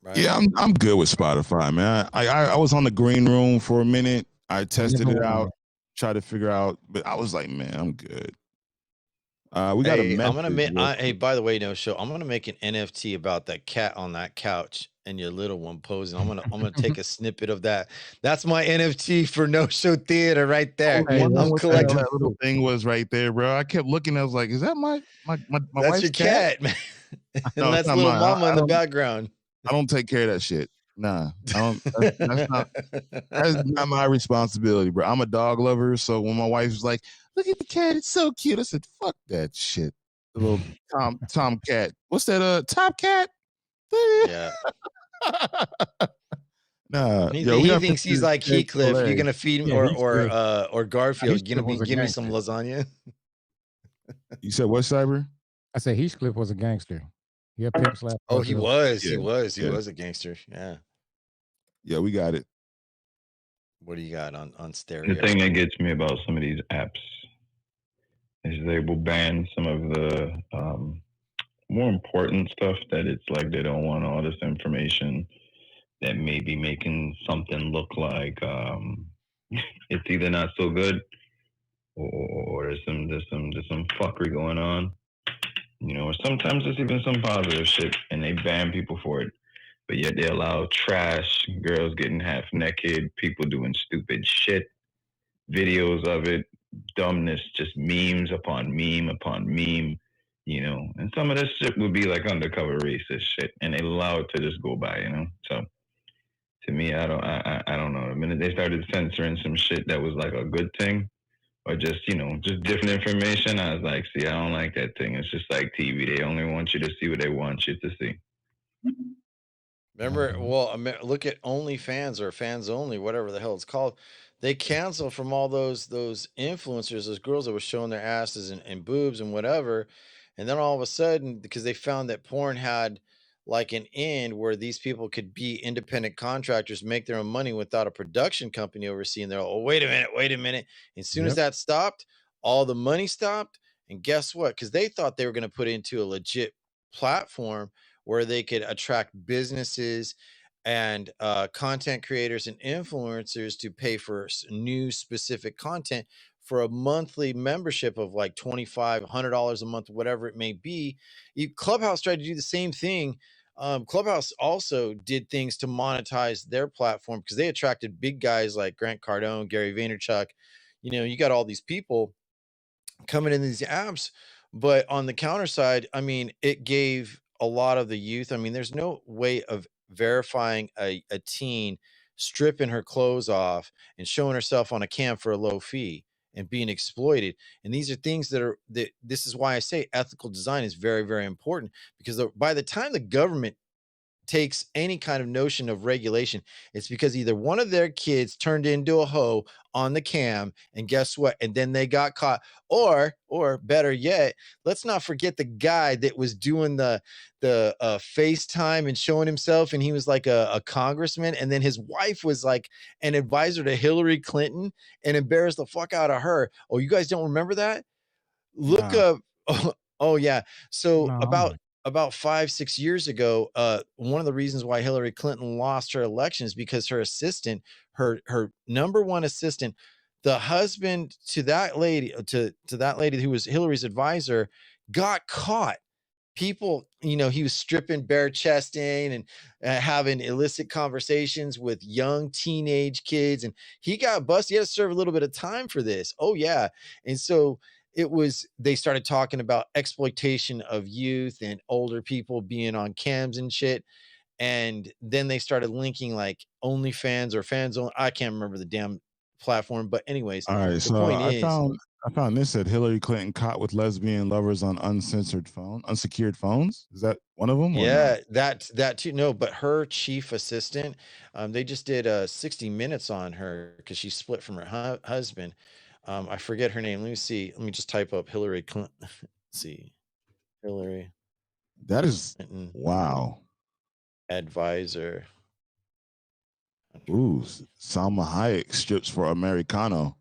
Right. Yeah, I'm good with Spotify, man. I was on the green room for a minute. I tested Never it went on out, tried to figure out, but I was like, man, I'm good. We got a Hey, I'm message gonna make. real Hey, quick. by the way, no show. I'm gonna make an NFT about that cat on that couch and your little one posing. I'm gonna take a snippet of that. That's my NFT for no show theater right I there. was Hey, wondering I'm that's what the hell collecting. that little thing was right there, bro. I kept looking. I was like, is that my That's wife's your cat? cat, man. No, And it's that's not little mine. mama in the background. I don't take care of that shit. Nah, I don't. That's not my responsibility, bro. I'm a dog lover, so when my wife was like, "Look at the cat, it's so cute," I said, "Fuck that shit." The little Tom cat. What's that? Top cat? Yeah. Nah, He, yo, we he got thinks he's 50 like eggs for Heathcliff. You're legs. gonna feed him, yeah, Heathcliff. or Garfield. Heathcliff was a Give me some gangster. lasagna. You said what, Cyber? I said Heathcliff was a gangster. Yeah, pimp slap. Oh, he Garfield. was. Yeah, He yeah, was a gangster. Yeah. yeah. We got it. What do you got on The stereo? thing that gets me about some of these apps is they will ban some of the more important stuff that it's like they don't want all this information that may be making something look like it's either not so good or there's some fuckery going on, you know, or sometimes there's even some positive shit and they ban people for it. But yet they allow trash, girls getting half naked, people doing stupid shit, videos of it, dumbness, just memes upon meme upon meme, you know. And some of this shit would be like undercover racist shit, and they allow it to just go by, you know. So to me, I don't know. The minute they started censoring some shit that was like a good thing, or just just different information, I was like, see, I don't like that thing. It's just like TV. They only want you to see what they want you to see. Remember, well, look at OnlyFans or Fans Only, whatever the hell it's called. They canceled from all those influencers, those girls that were showing their asses and boobs and whatever. And then all of a sudden, because they found that porn had like an end where these people could be independent contractors, make their own money without a production company overseeing. They're like, oh, wait a minute. As soon as Yep. that stopped, all the money stopped. And guess what? Because they thought they were going to put into a legit platform where they could attract businesses and content creators and influencers to pay for new specific content for a monthly membership of like $2,500 a month, whatever it may be. Clubhouse tried to do the same thing. Clubhouse also did things to monetize their platform because they attracted big guys like Grant Cardone, Gary Vaynerchuk. You got all these people coming in these apps. But on the counter side, I mean, it gave a lot of the youth. I mean, there's no way of verifying a teen stripping her clothes off and showing herself on a cam for a low fee and being exploited. And these are things that this is why I say ethical design is very, very important, because by the time the government takes any kind of notion of regulation, it's because either one of their kids turned into a hoe on the cam, and guess what? And then they got caught. Or better yet, let's not forget the guy that was doing the FaceTime and showing himself, and he was like a congressman, and then his wife was like an advisor to Hillary Clinton and embarrassed the fuck out of her. Oh, you guys don't remember that? Look Nah. up. Oh yeah. So No, about 5-6 years ago, one of the reasons why Hillary Clinton lost her election is because her assistant, her number one assistant, the husband to that lady, to that lady who was Hillary's advisor, got caught. People, he was stripping, bare chesting, and having illicit conversations with young teenage kids, and he got busted. He had to serve a little bit of time for this. Oh yeah. And so they started talking about exploitation of youth and older people being on cams and shit. And then they started linking like OnlyFans or fans only. I can't remember the damn platform, but anyways, All right, the so point I is, found this at Hillary Clinton caught with lesbian lovers on unsecured phones. Is that one of them or no? yeah, that too. No, but her chief assistant, they just did 60 Minutes on her because she split from her husband. I forget her name. Let me see. Let me just type up Hillary Clinton. Let's see, Hillary That is Clinton wow. advisor. Ooh, Salma Hayek strips for Americano.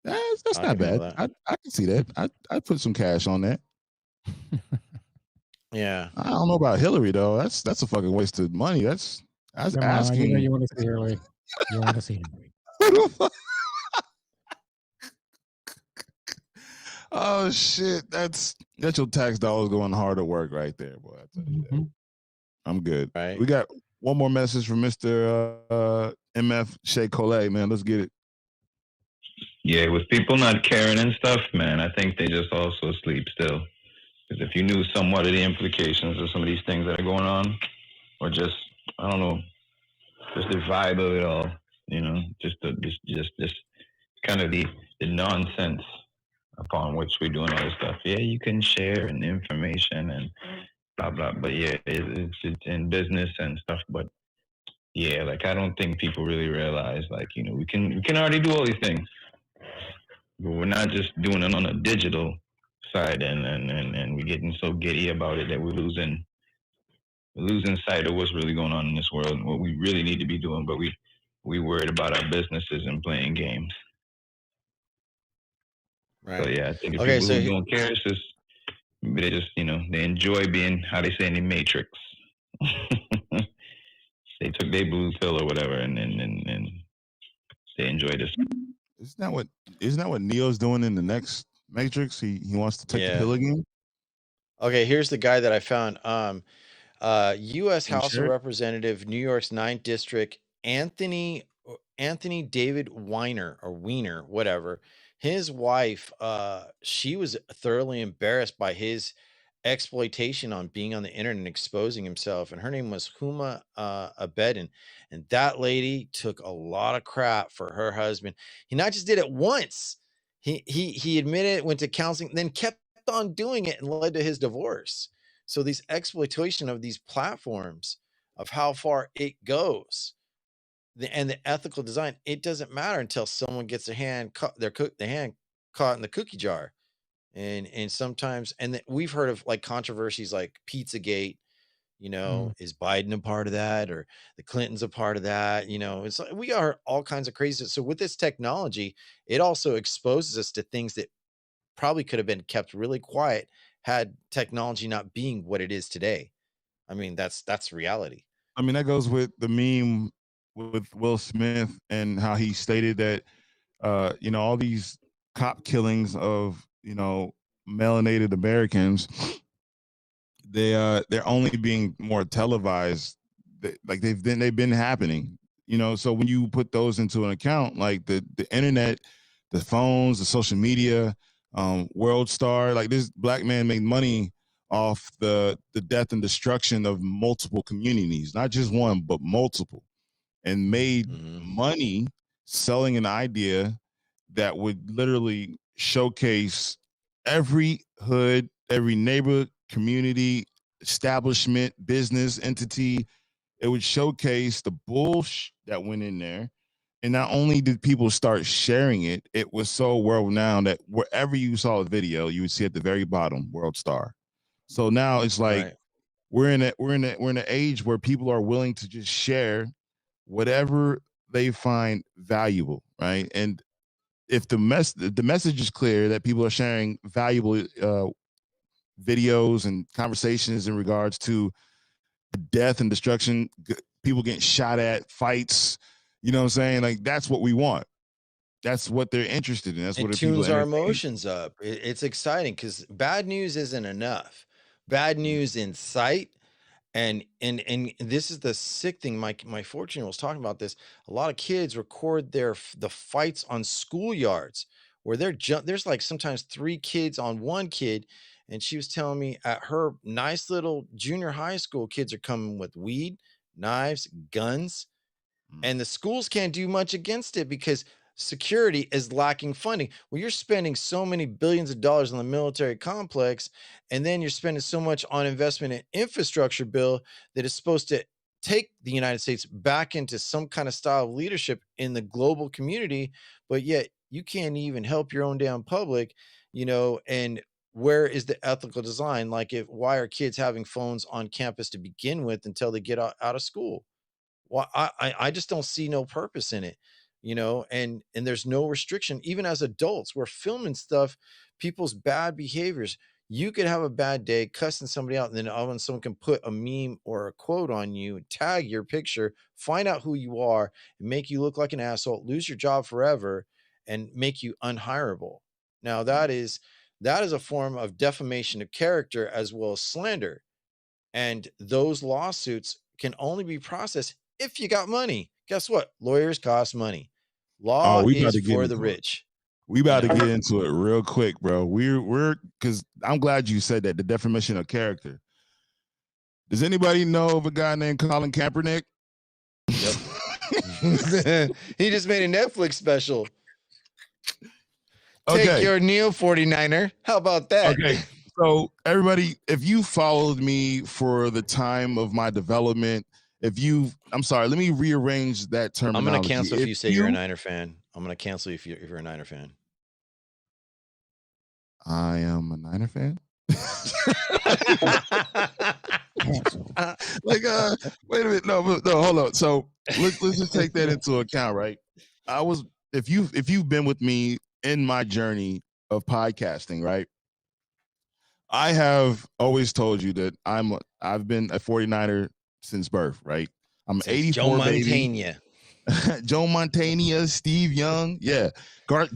That's I not can handle bad. that. I can see that. I put some cash on that. Yeah. I don't know about Hillary though. That's a fucking waste of money. That's Come on, you know asking. you want to see Hillary. You want to see Hillary. Oh shit! That's your tax dollars going hard at work right there, boy. I tell you that. Mhm. I'm good. Right. We got one more message from Mr. MF Shea Collet, man. Let's get it. Yeah, with people not caring and stuff, man, I think they just also sleep still. Because if you knew somewhat of the implications of some of these things that are going on, or just, I don't know, just the vibe of it all, just kind of the nonsense upon which we're doing all this stuff. Yeah, you can share and information and blah blah, but yeah, it's in business and stuff. But yeah, like I don't think people really realize, like we can already do all these things, but we're not just doing it on a digital side, and we're getting so giddy about it that we're losing sight of what's really going on in this world and what we really need to be doing. But we worried about our businesses and playing games. Right. So yeah, I think if Okay, people so who don't care, it's just they just they enjoy being, how they say, in the Matrix. They took their blue pill or whatever, and they enjoy this. Isn't that what Neo's doing in the next Matrix? He wants to take the yeah. pill again. Okay, here's the guy that I found. U.S. Can you House of share it? Representative, New York's 9th District, Anthony David Weiner, whatever. His wife, she was thoroughly embarrassed by his exploitation on being on the internet and exposing himself, and her name was Huma Abedin, and that lady took a lot of crap for her husband. He not just did it once. He admitted it, went to counseling, then kept on doing it, and led to his divorce. So these exploitation of these platforms, of how far it goes, and the ethical design, it doesn't matter until someone gets their hand caught in the cookie jar. And sometimes, and we've heard of like controversies like Pizzagate, is Biden a part of that, or the Clintons a part of that? It's like we are all kinds of crazy. So with this technology, it also exposes us to things that probably could have been kept really quiet had technology not being what it is today. I mean, that's reality. I mean, that goes with the meme with Will Smith and how he stated that, all these cop killings of, melanated Americans, they're only being more televised. Like they've been happening, So when you put those into an account, like the internet, the phones, the social media, World Star, like this black man made money off the death and destruction of multiple communities, not just one, but multiple, and made money selling an idea that would literally showcase every hood, every neighborhood, community, establishment, business entity. It would showcase the bullshit that went in there. And not only did people start sharing it, it was so world renowned that wherever you saw a video, you would see at the very bottom, World Star. So now it's like Right. we're in an age where people are willing to just share whatever they find valuable, right? And if the message is clear that people are sharing valuable videos and conversations in regards to death and destruction, people getting shot at, fights, you know what I'm saying? Like that's what we want. That's what they're interested in. That's It what people tunes are our entertained. emotions up. It's exciting because bad news isn't enough. Bad news in sight. And this is the sick thing. My 14-year-old was talking about this. A lot of kids record the fights on schoolyards where there's like sometimes 3 kids on 1 kid. And she was telling me at her nice little junior high school, kids are coming with weed, knives, guns, and the schools can't do much against it because security is lacking funding. Well, you're spending so many billions of dollars on the military complex, and then you're spending so much on investment in infrastructure bill that is supposed to take the United States back into some kind of style of leadership in the global community, but yet you can't even help your own damn public, and where is the ethical design? Like, why are kids having phones on campus to begin with until they get out of school? Well, I just don't see no purpose in it, and there's no restriction. Even as adults, we're filming stuff, people's bad behaviors. You could have a bad day cussing somebody out, and then all of a sudden someone can put a meme or a quote on you, tag your picture, find out who you are, and make you look like an asshole, lose your job forever, and make you unhireable. Now that is a form of defamation of character as well as slander. And those lawsuits can only be processed if you got money. Guess what? Lawyers cost money. Oh, Law we about is to get for the into it. rich. We about to get into it real quick, bro. We're because I'm glad you said that, the definition of character. Does anybody know of a guy named Colin Kaepernick? Yep. He just made a Netflix special. Okay. Take your Neo 49er. How about that? Okay. So everybody, if you followed me for the time of my development, I'm sorry, let me rearrange that terminology. I'm going to cancel if you say you're a Niner fan. I'm going to cancel if you're a Niner fan. I am a Niner fan. Like, wait a minute, no, hold on. So let's just take that into account, right? If you've been with me in my journey of podcasting, right? I have always told you that I've been a 49er since birth, right? I'm Since 84 Joe baby. Montana. Joe Montana, Steve Young, yeah.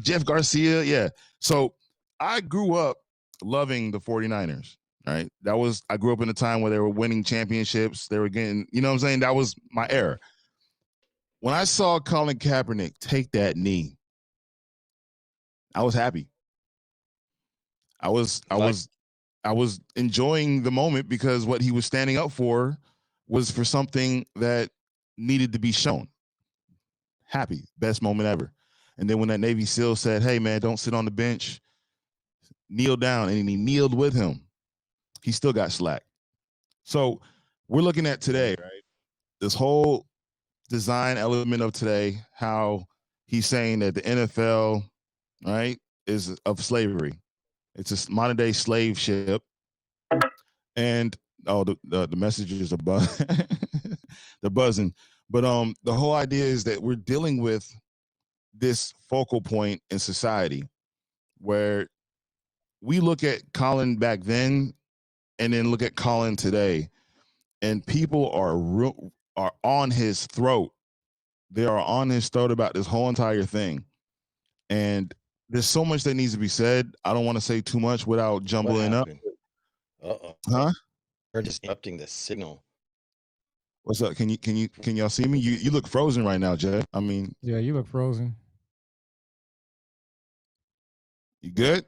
Jeff Garcia, yeah. So I grew up loving the 49ers, right? I grew up in a time where they were winning championships. They were getting, you know what I'm saying? That was my era. When I saw Colin Kaepernick take that knee, I was happy. I was enjoying the moment because what he was standing up for was for something that needed to be shown. Happy, best moment ever. And then when that Navy SEAL said, "Hey man, don't sit on the bench, kneel down," and he kneeled with him, he still got slack. So we're looking at today, right? This whole design element of today, how he's saying that the NFL, right, is of slavery. It's a modern day slave ship. And the messages are they're buzzing. But the whole idea is that we're dealing with this focal point in society where we look at Colin back then, and then look at Colin today, and people are on his throat. They are on his throat about this whole entire thing, and there's so much that needs to be said. I don't want to say too much without What jumbling up. happened? Uh-oh. Huh? We're disrupting the signal. What's up? Can y'all see me? You look frozen right now, Jay. I mean, Yeah, you look frozen. you good?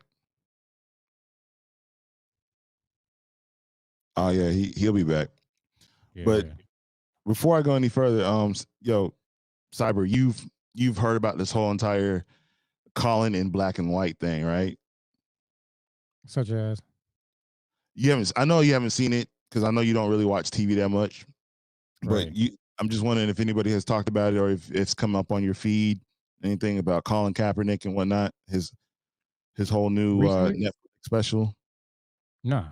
Oh yeah, he'll be back. Yeah. But before I go any further, yo, Cyber, you've heard about this whole entire Colin in black and white thing, right? Such as You haven't. I know you haven't seen it because I know you don't really watch TV that much. Right. But I'm just wondering if anybody has talked about it or if it's come up on your feed. Anything about Colin Kaepernick and whatnot? His whole new Recently? Netflix special, Nah.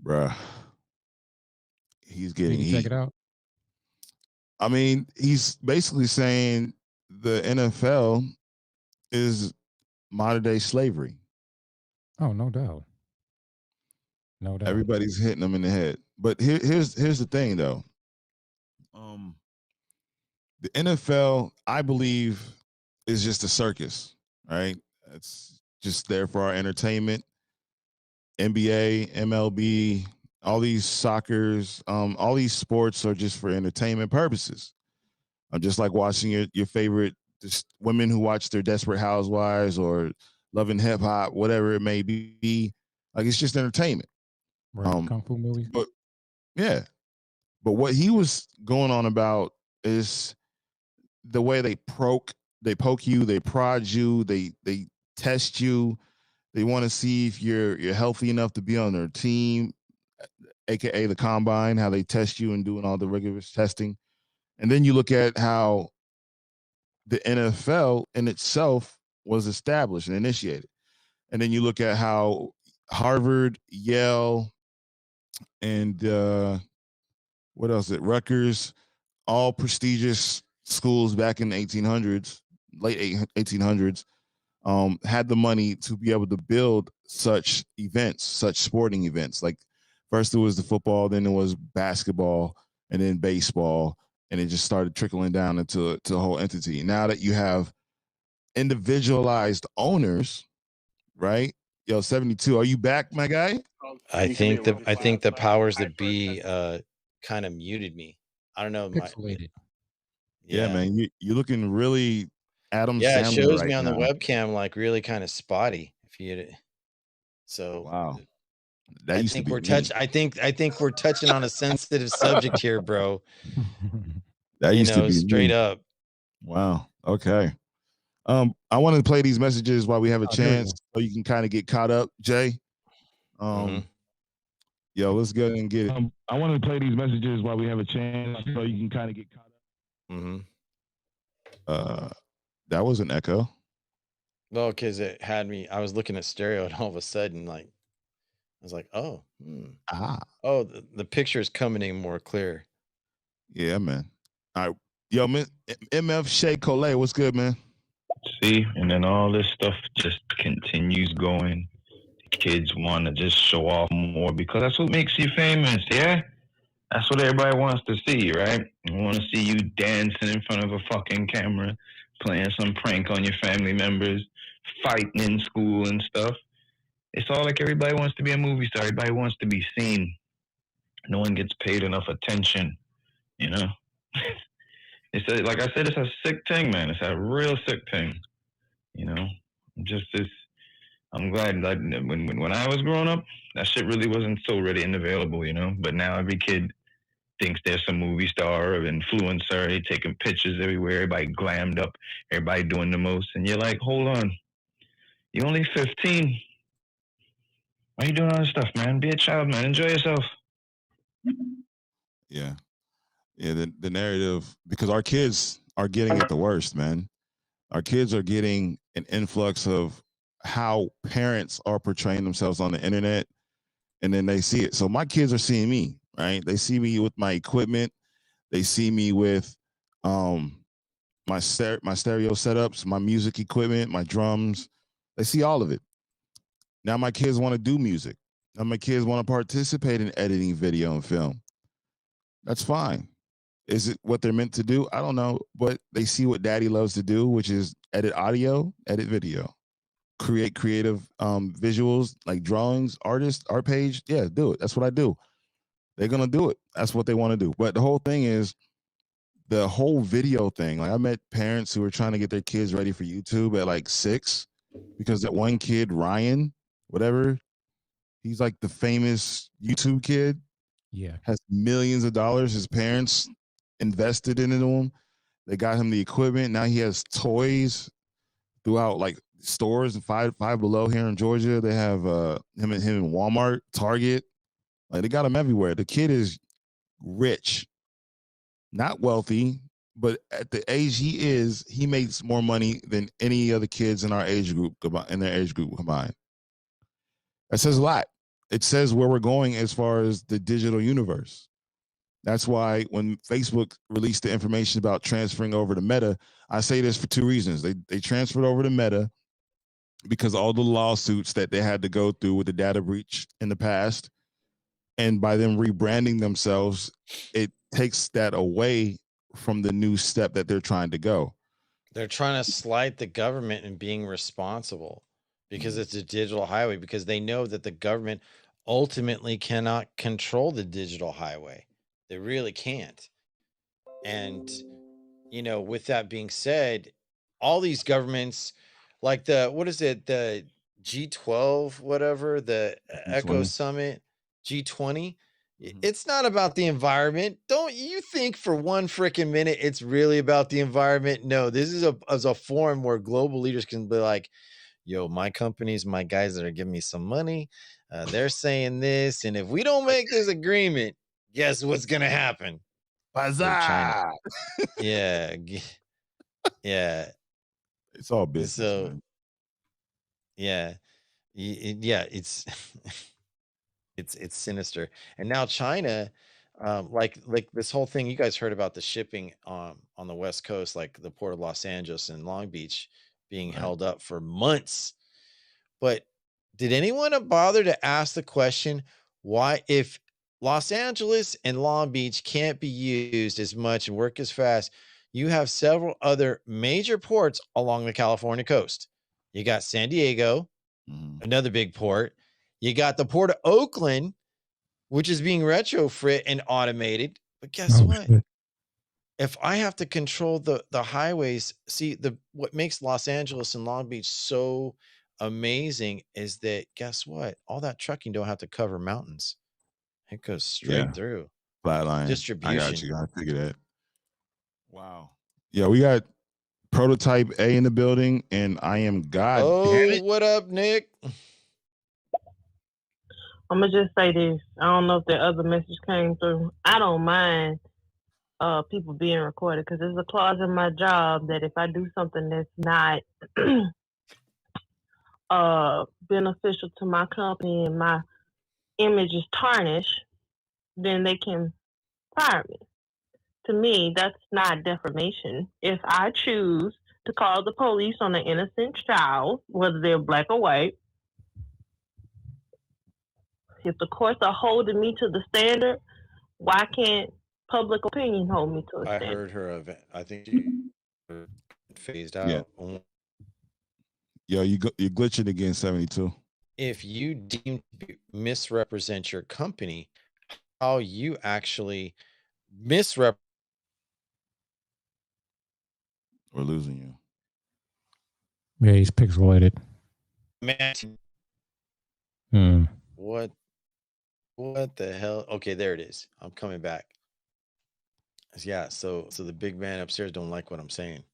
bruh. He's Did getting you check heat. it out? I mean, he's basically saying the NFL is modern day slavery. Oh, no doubt. No doubt. Everybody's hitting them in the head. But here's the thing though. The NFL, I believe, is just a circus, right? It's just there for our entertainment. NBA, MLB, all these soccers, all these sports are just for entertainment purposes. I'm just like watching your favorite just women who watch their Desperate Housewives or Loving Hip Hop, whatever it may be. Like it's just entertainment. Right. Kung Fu movies. But yeah, but what he was going on about is the way they poke you, they prod you, they test you. They want to see if you're healthy enough to be on their team, aka the combine, how they test you and doing all the rigorous testing. And then you look at how the NFL in itself was established and initiated. And then you look at how Harvard, Yale, and what else? Rutgers, all prestigious schools back in the 1800s, late 1800s, had the money to be able to build such events, such sporting events. Like first it was the football, then it was basketball, and then baseball, and it just started trickling down into the whole entity. Now that you have individualized owners, right? Yo, 72, are you back, my guy? I think the powers that be kind of muted me. I don't know. Pixelated. Yeah, man, you're looking really Adam Yeah, it Sandler shows right me on the now. webcam like really kind of spotty. If you so Wow, that I used to think be we're me. I think we're touching on a sensitive subject here, bro. That used to be Straight me. up. Wow. Okay. I want to play these messages while we have a Oh, here we chance, so you can kind of get caught up, Jay. Yo, let's go and get it. I want to play these messages while we have a chance, so you can kind of get caught up. That was an echo. Well, because it had me. I was looking at stereo, and all of a sudden, like, I was like, "Oh, oh, the picture is coming in more clear." Yeah, man. All right, yo, MF Shea Collet, what's good, man? See, and then all this stuff just continues going. Kids want to just show off more because that's what makes you famous, yeah? That's what everybody wants to see, right? They want to see you dancing in front of a fucking camera, playing some prank on your family members, fighting in school and stuff. It's all like everybody wants to be a movie star. Everybody wants to be seen. No one gets paid enough attention, you know? It's like I said, it's a sick thing, man. It's a real sick thing, you know? I'm glad that when I was growing up, that shit really wasn't so ready and available, you know? But now every kid thinks they're some movie star or influencer. They taking pictures everywhere, everybody glammed up, everybody doing the most. And you're like, hold on. You're only 15. Why are you doing all this stuff, man? Be a child, man. Enjoy yourself. Yeah. Yeah, the narrative, because our kids are getting it the worst, man. Our kids are getting an influx of how parents are portraying themselves on the internet, and then they see it. So my kids are seeing me, right? They see me with my equipment. They see me with my stereo setups, my music equipment, my drums. They see all of it. Now my kids want to do music. Now my kids want to participate in editing video and film. That's fine. Is it what they're meant to do? I don't know, but they see what daddy loves to do, which is edit audio, edit video, create creative visuals like drawings, art page. Yeah, do it. That's what I do. They're going to do it. That's what they want to do. But the whole thing is the whole video thing. Like I met parents who were trying to get their kids ready for YouTube at like 6 because that one kid, Ryan, whatever, he's like the famous YouTube kid. Yeah. Has millions of dollars. His parents invested into him. They got him the equipment. Now he has toys throughout like stores and five below here in Georgia. They have him in Walmart, Target. Like they got him everywhere. The kid is rich, not wealthy, but at the age he is, he makes more money than any other kids in our age group combined. That says a lot. It says where we're going as far as the digital universe. That's why when Facebook released the information about transferring over to Meta, I say this for 2 reasons. They transferred over to Meta because all the lawsuits that they had to go through with the data breach in the past, and by them rebranding themselves, it takes that away from the new step that they're trying to go. They're trying to slight the government in being responsible because it's a digital highway, because they know that the government ultimately cannot control the digital highway. They really can't. And, with that being said, all these governments, like the G12, whatever, the Echo G20. Summit, G20, Mhm. it's not about the environment. Don't you think for one freaking minute it's really about the environment? No, this is a forum where global leaders can be like, yo, my companies, my guys that are giving me some money, they're saying this, and if we don't make this agreement, guess what's gonna happen? Yo, China. Bazaar. Yeah, yeah. It's all business, So man. yeah, yeah. It's it's sinister. And now China, like this whole thing you guys heard about the shipping on the West Coast, like the port of Los Angeles and Long Beach being Right. held up for months. But did anyone bother to ask the question, why, if Los Angeles and Long Beach can't be used as much and work as fast, you have several other major ports along the California coast? You got San Diego, Mhm. another big port. You got the port of Oakland, which is being retrofit and automated. But guess Oh, what? shit. If I have to control the highways, see, what makes Los Angeles and Long Beach so amazing is that, guess what? All that trucking don't have to cover mountains. It goes straight Yeah. through. Flatline. I got Distribution. you. I figured that. Wow. Yeah, we got Prototype A in the building, and I am God damn Oh, it. what up, Nick? I'm gonna just say this. I don't know if the other message came through. I don't mind people being recorded because there's a clause in my job that if I do something that's not beneficial to my company and my image is tarnished, then they can fire me. To me, that's not defamation. If I choose to call the police on an innocent child, whether they're black or white, if the courts are holding me to the standard, why can't public opinion hold me to a I standard? heard her event. I think she phased Yeah. out. Yo, you're glitching again, 72. If you deem to misrepresent your company, how you actually misrepresent. We're losing you. Yeah, he's pixelated. Hmm. What the hell? Okay, there it is. I'm coming back. Yeah, so the big man upstairs don't like what I'm saying.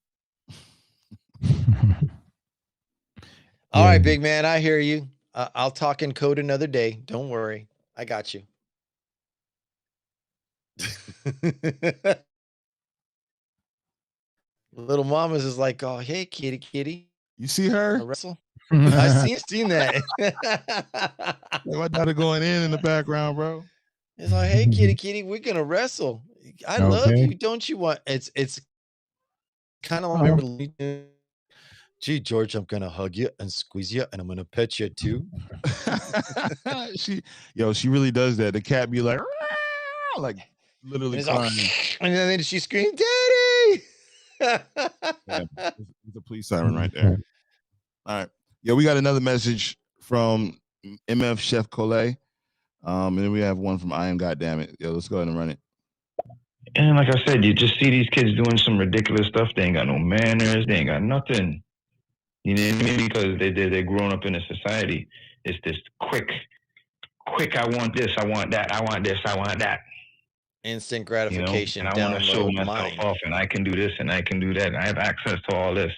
All right, big man, I hear you. I'll talk in code another day. Don't worry. I got you. Little Mamas is like, oh, hey, kitty. You see her? A wrestle? I seen that. My daughter going in the background, bro. It's like, hey, kitty, we're gonna wrestle. I love Okay. you. Don't you want? It's kind of remember Gee, George, I'm gonna hug you and squeeze you, and I'm gonna pet you too. she really does that. The cat be like And literally it's all, crying. and then she screamed, "Daddy!" Yeah, it's a police siren right there. All right. Yeah, we got another message from MF Chef Collet. And then we have one from I Am Goddammit. Yo, let's go ahead and run it. And like I said, you just see these kids doing some ridiculous stuff. They ain't got no manners. They ain't got nothing. You know what I mean? Because they're grown up in a society. It's this quick. I want this. I want that. I want this. I want that. Instant You know, gratification. and I want to show Download myself mine. off, and I can do this, and I can do that. And I have access to all this.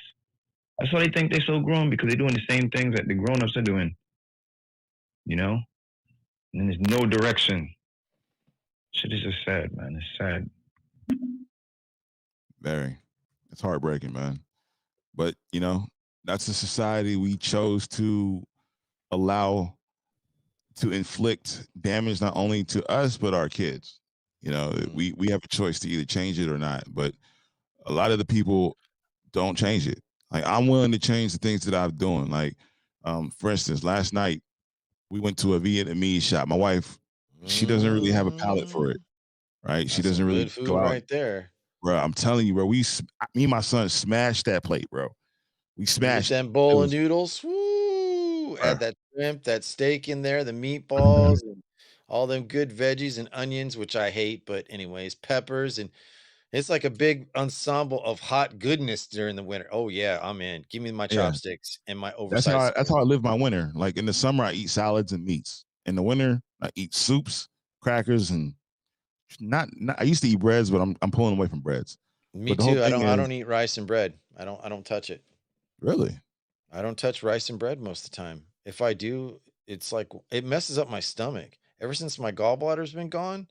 That's why they think they're so grown, because they're doing the same things that the grown-ups are doing. You know, and there's no direction. Shit is just sad, man. It's sad. Very. It's heartbreaking, man. But, you know, that's a society we chose to allow to inflict damage not only to us, but our kids. You know, we have a choice to either change it or not. But a lot of the people don't change it. Like, I'm willing to change the things that I'm doing. Like, for instance, last night we went to a Vietnamese shop. My wife, she doesn't really have a palate for it, right? She doesn't really good food go out. right there. Bro, I'm telling you, bro, me and my son smashed that plate, bro. We smashed that bowl of noodles. Woo! Add that shrimp, that steak in there, the meatballs, and all them good veggies and onions, which I hate, but anyways, peppers, and it's like a big ensemble of hot goodness during the winter. Oh yeah, I'm in. Give me my chopsticks and my oversized. That's how I live my winter. Like in the summer, I eat salads and meats. In the winter, I eat soups, crackers, and not I used to eat breads, but I'm pulling away from breads. Me too. I don't eat rice and bread. I don't touch it. Really? I don't touch rice and bread most of the time. If I do, it's like it messes up my stomach. Ever since my gallbladder's been gone,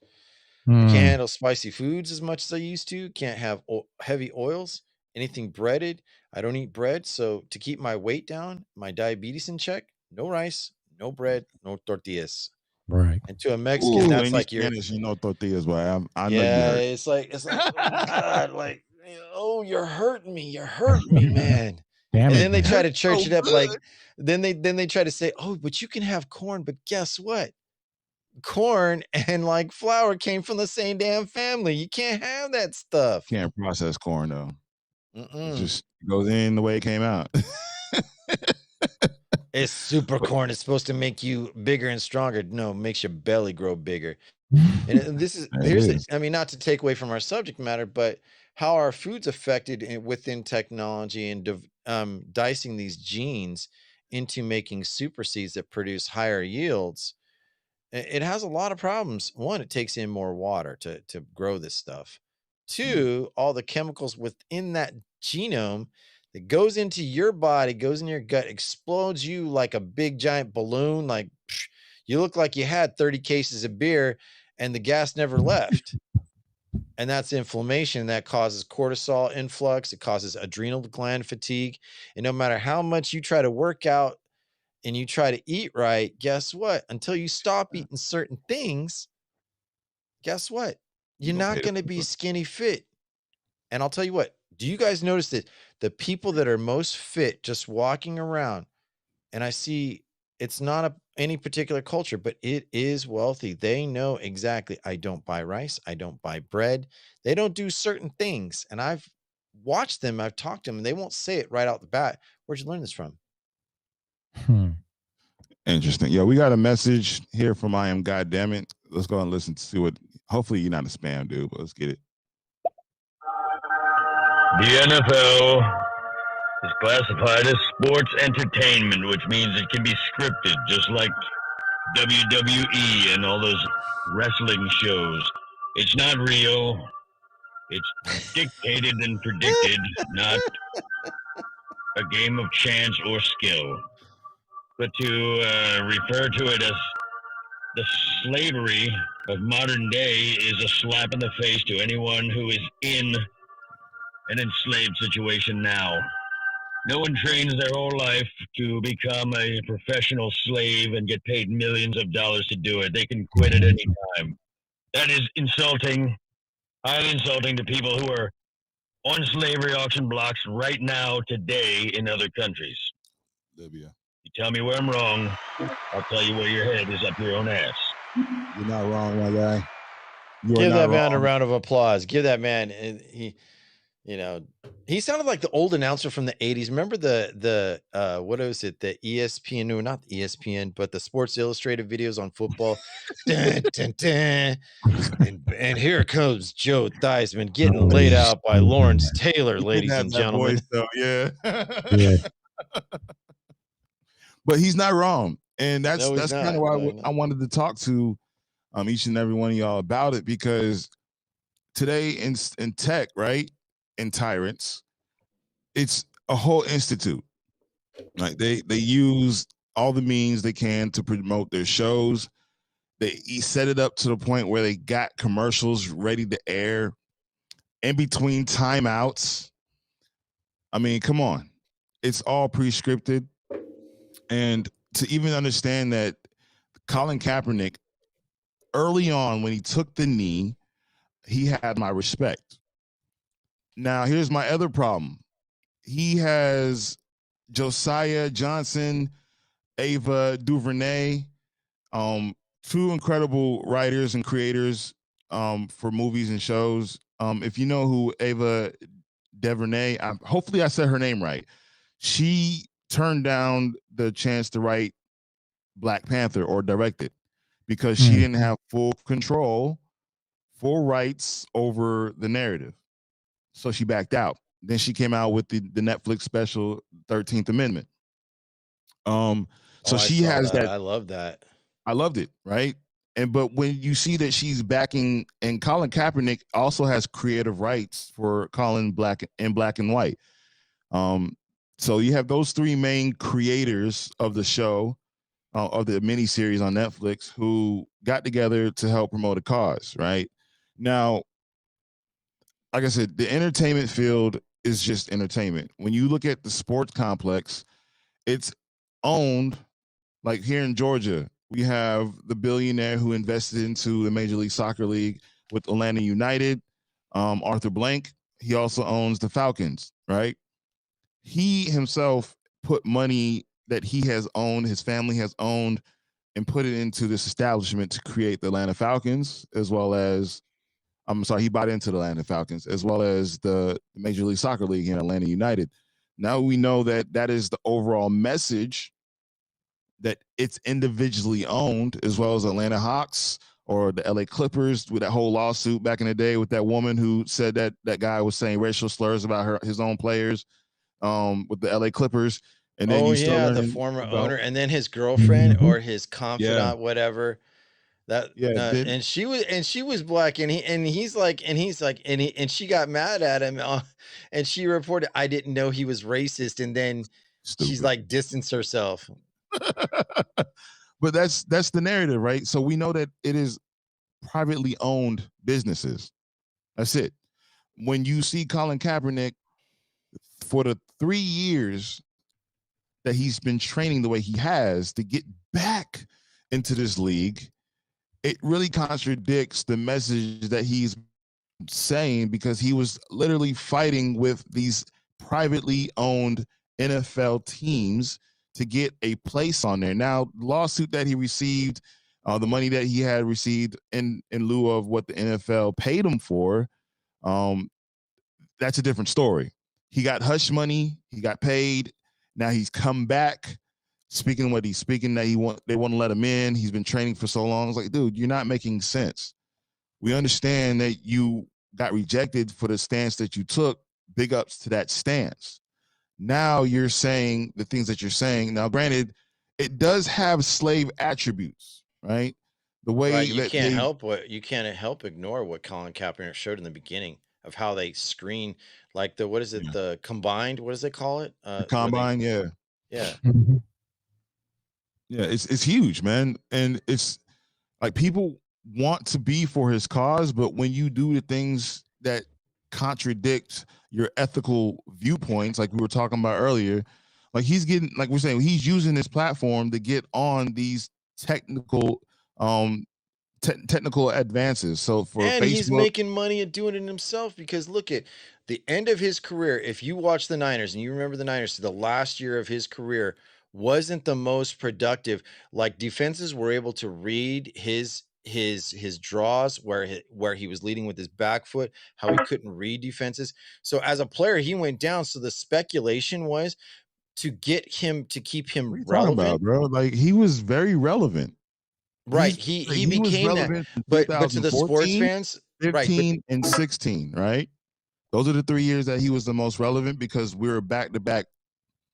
I can't handle spicy foods as much as I used to. Can't have heavy oils, anything breaded. I don't eat bread. So to keep my weight down, my diabetes in check, no rice, no bread, no tortillas. Right. And to a Mexican, that's like your Spanish, you know, tortillas, boy. I know you yeah. heard. It's like oh God, like oh, you're hurting me. You're hurting me, man. Damn and it, then they man. try to church it up like then they try to say, oh, but you can have corn, but guess what? Corn and like flour came from the same damn family. You can't have that stuff. Can't process corn though. It just goes in the way it came out. It's super corn. It's supposed to make you bigger and stronger. No, it makes your belly grow bigger. And this is I mean, not to take away from our subject matter, but how are foods affected within technology and dicing these genes into making super seeds that produce higher yields? It has a lot of problems. One, it takes in more water to grow this stuff. Two, all the chemicals within that genome that goes into your body, goes in your gut, explodes you like a big giant balloon. Like you look like you had 30 cases of beer and the gas never left. And that's inflammation that causes cortisol influx. It causes adrenal gland fatigue. And no matter how much you try to work out and you try to eat right, guess what? Until you stop eating certain things, guess what? You're not going to be skinny fit. And I'll tell you what, do you guys notice that the people that are most fit just walking around, and I see it's not any particular culture, but it is wealthy. They know exactly, I don't buy rice. I don't buy bread. They don't do certain things. And I've watched them. I've talked to them and they won't say it right out the bat. Where'd you learn this from? Interesting. Yeah, we got a message here from I Am Goddammit. Let's go and listen to it. Hopefully you're not a spam dude, but let's get it. The NFL is classified as sports entertainment, which means it can be scripted, just like WWE and all those wrestling shows. It's not real. It's dictated and predicted, not a game of chance or skill. But to refer to it as the slavery of modern day is a slap in the face to anyone who is in an enslaved situation now. No one trains their whole life to become a professional slave and get paid millions of dollars to do it. They can quit at any time. That is insulting, highly insulting to people who are on slavery auction blocks right now, today, in other countries. Libya. You tell me where I'm wrong, I'll tell you where your head is up your own ass. You're not wrong, my guy. You are Give not that man a wrong. round of applause. Give that man. He sounded like the old announcer from the 80s. Remember the what was it? The ESPN, no, not the ESPN, but the Sports Illustrated videos on football. Dun, dun, dun. And here comes Joe Theismann getting laid out by Lawrence Taylor, He did ladies have and that gentlemen. voice, though, yeah. Yeah. But he's not wrong, and No, he's that's kind not. of why No, he's not. I wanted to talk to each and every one of y'all about it, because today in tech, right, in Tyrants, it's a whole institute. Like they use all the means they can to promote their shows. They set it up to the point where they got commercials ready to air in between timeouts. I mean, come on. It's all pre-scripted. And to even understand that Colin Kaepernick, early on when he took the knee, he had my respect. Now, here's my other problem. He has Josiah Johnson, Ava DuVernay, two incredible writers and creators for movies and shows. If you know who Ava DuVernay, hopefully I said her name right. She turned down the chance to write Black Panther or direct it because she didn't have full control, full rights over the narrative. So she backed out. Then she came out with the Netflix special 13th Amendment. So she has that. I love that. I loved it, right? But when you see that she's backing, and Colin Kaepernick also has creative rights for Colin Black and White. So you have those three main creators of the show, of the miniseries on Netflix, who got together to help promote a cause, right? Now, like I said, the entertainment field is just entertainment. When you look at the sports complex, it's owned, like here in Georgia, we have the billionaire who invested into the Major League Soccer League with Atlanta United, Arthur Blank. He also owns the Falcons, right? He himself put money that he has owned, his family has owned, and put it into this establishment to create the Atlanta Falcons, as well as, he bought into the Atlanta Falcons, as well as the Major League Soccer League in Atlanta United. Now we know that that is the overall message, that it's individually owned, as well as Atlanta Hawks or the LA Clippers, with that whole lawsuit back in the day with that woman who said that that guy was saying racial slurs about his own players, with the LA Clippers. And then the former owner, and then his girlfriend or his confidant, whatever. That and she was black, and she got mad at him, and she reported, I didn't know he was racist, and then she's like distanced herself. But that's the narrative, right? So we know that it is privately owned businesses. That's it. When you see Colin Kaepernick, for the 3 years that he's been training the way he has to get back into this league, it really contradicts the message that he's saying, because he was literally fighting with these privately owned NFL teams to get a place on there. Now, the lawsuit that he received, the money that he had received in lieu of what the NFL paid him for, that's a different story. He got hush money, he got paid. Now he's come back speaking what he's speaking, that they want to let him in. He's been training for so long. It's like, dude, you're not making sense. We understand that you got rejected for the stance that you took. Big ups to that stance. Now you're saying the things that you're saying. Now, granted, it does have slave attributes, right? The way you can't help ignore what Colin Kaepernick showed in the beginning of how they screen, like the combined, what does they call it? The combine, yeah. Yeah. Yeah, it's huge, man. And it's like, people want to be for his cause, but when you do the things that contradict your ethical viewpoints, like we were talking about earlier, like he's using his platform to get on these technical technical advances. So for And he's Facebook, making money and doing it himself because look at the end of his career. If you watch the Niners and you remember the Niners, the last year of his career wasn't the most productive. Like defenses were able to read his draws where he was leading with his back foot, how he couldn't read defenses. So as a player, he went down. So the speculation was to get him to keep him what are you talking about, relevant. bro? Like he was very relevant. Right. He's He he was became that. relevant in But to the sports 2014, fans, right, but 15, and 16, right? Those are the 3 years that he was the most relevant because we were back-to-back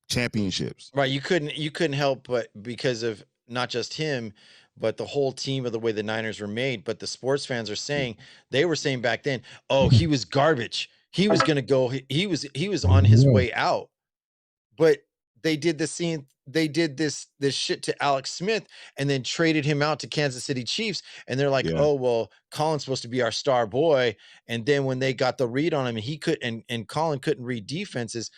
championships. right, you couldn't help but because of not just him, but the whole team of the way the Niners were made. But the sports fans are saying they were saying back then, oh, he was garbage. He was gonna go, he was on his Yeah. way out. But they did this shit to Alex Smith and then traded him out to Kansas City Chiefs. And they're like, Yeah. oh, well, Colin's supposed to be our star boy. And then when they got the read on him and he could and Colin couldn't read defenses,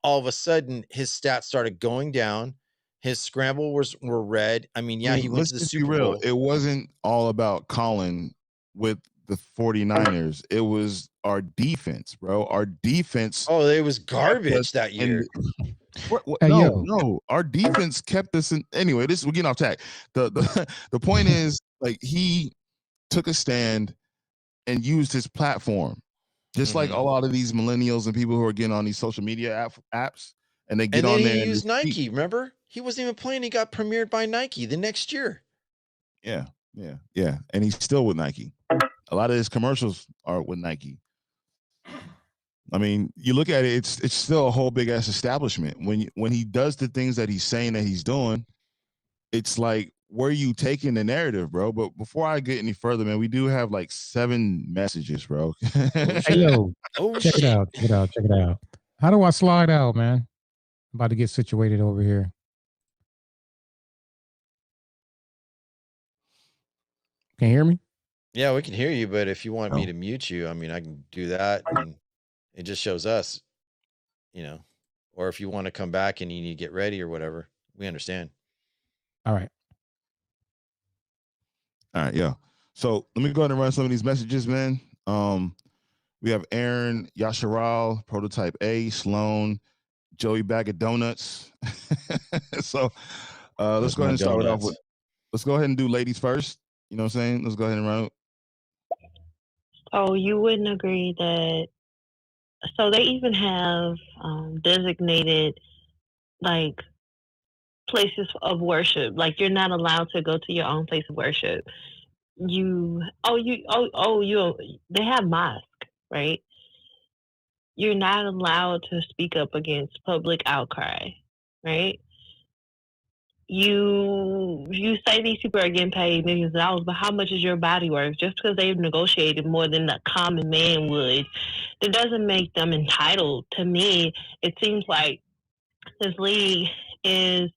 all of a sudden his stats started going down. His scramble were red. I mean, I yeah, mean, he went let's to the just be Super real. Bowl. It wasn't all about Colin with the 49ers. It was our defense, bro. Our defense Oh, it was kept garbage us that in. year. Hey, No, yo. no. Our defense kept us in. Anyway, we're getting off track. The point is, like, he took a stand and used his platform, just like a lot of these millennials and people who are getting on these social media apps, and they get And then on he there and they used speak. Nike. Remember, he wasn't even playing. He got premiered by Nike the next year. Yeah, yeah. And he's still with Nike. A lot of his commercials are with Nike. I mean, you look at it; it's still a whole big ass establishment. When he does the things that he's saying that he's doing, it's like, where are you taking the narrative, bro? But before I get any further, man, we do have like 7 messages, bro. Hey, yo. Oh Check it shit! out. Check it out. Check it out. How do I slide out, man? I'm about to get situated over here. Can you hear me? Yeah, we can hear you, but if you want me Oh. to mute you, I mean, I can do that, and it just shows us, you know. Or if you want to come back and you need to get ready or whatever, we understand. All right. All right, yeah. So let me go ahead and run some of these messages, man. We have Aaron, Yasharal, Prototype A, Sloan, Joey Bag of Donuts. So let's go ahead and start it off with. Let's go ahead and do ladies first. You know what I'm saying? Let's go ahead and run it. Oh, you wouldn't agree that. So they even have designated like places of worship. Like you're not allowed to go to your own place of worship. They have mosque, right? You're not allowed to speak up against public outcry, right? You say these people are getting paid millions of dollars, but how much is your body worth? Just because they've negotiated more than the common man would, that doesn't make them entitled. To me, it seems like this league is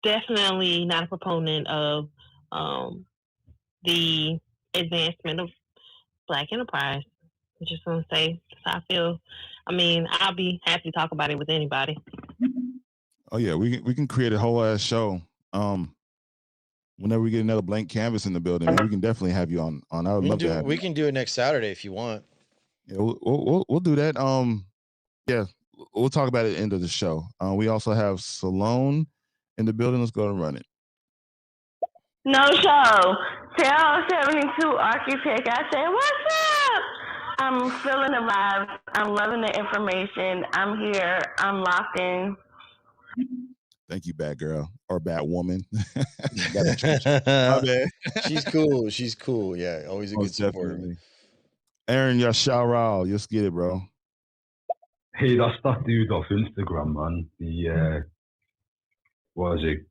definitely not a proponent of the advancement of Black enterprise. I just want to say how I feel. I mean, I'll be happy to talk about it with anybody. Oh yeah, we can create a whole ass show. Whenever we get another blank canvas in the building, man, we can definitely have you on. I would love to have We you. can do it next Saturday if you want. Yeah, we'll do that. Yeah, we'll talk about it at the end of the show. We also have Salone in the building. Let's go and run it. No show. Tell 72 Architect. I said, what's up? I'm feeling the vibes. I'm loving the information. I'm here. I'm locked in. Thank you, bad girl or bad woman. My bad. She's cool. She's cool. Yeah, always a good Most supporter. definitely. Aaron Yasharal, let's get it, bro. Hey, that's that dude off Instagram, man. The what is it?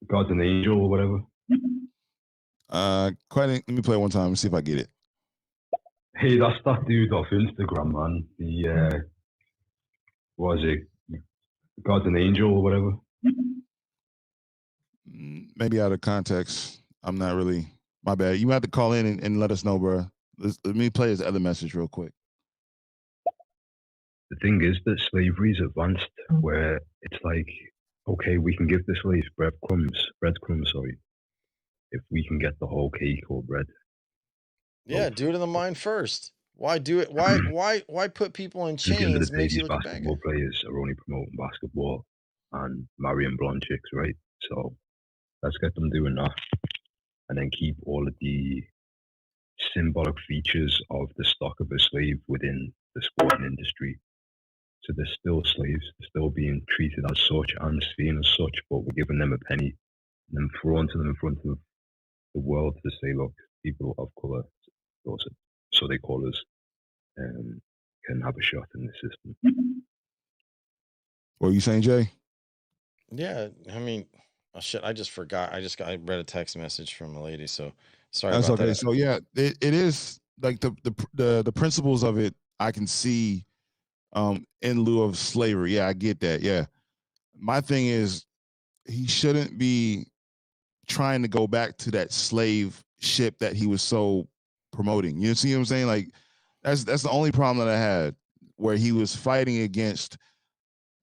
God's an angel or whatever. Let me play it one time and see if I get it. Hey, that's that dude off Instagram, man. The what is it? God's an angel or whatever. Maybe out of context. I'm not really. My bad. You have to call in and let us know, bro. Let me play his other message real quick. The thing is that slavery's advanced, where it's like, okay, we can give the slaves breadcrumbs, sorry, if we can get the whole cake or bread. Yeah, do it in the mind first. Why do it? Why put people in At the end of the chains day, makes you these look bad? basketball players are only promoting basketball and marrying blonde chicks, right? So let's get them doing that, and then keep all of the symbolic features of the stock of a slave within the sporting industry. So they're still slaves, they're still being treated as such and seen as such, but we're giving them a penny and then throwing to them in front of the world to say, look, people of color, so they call us, can have a shot in the system. What are you saying, Jay? Yeah, I mean, oh shit, I just forgot. I read a text message from a lady, so sorry That's about okay. that. So yeah, it is like the principles of it I can see in lieu of slavery. Yeah, I get that. Yeah. My thing is he shouldn't be trying to go back to that slave ship that he was so promoting. You see what I'm saying? Like that's the only problem that I had, where he was fighting against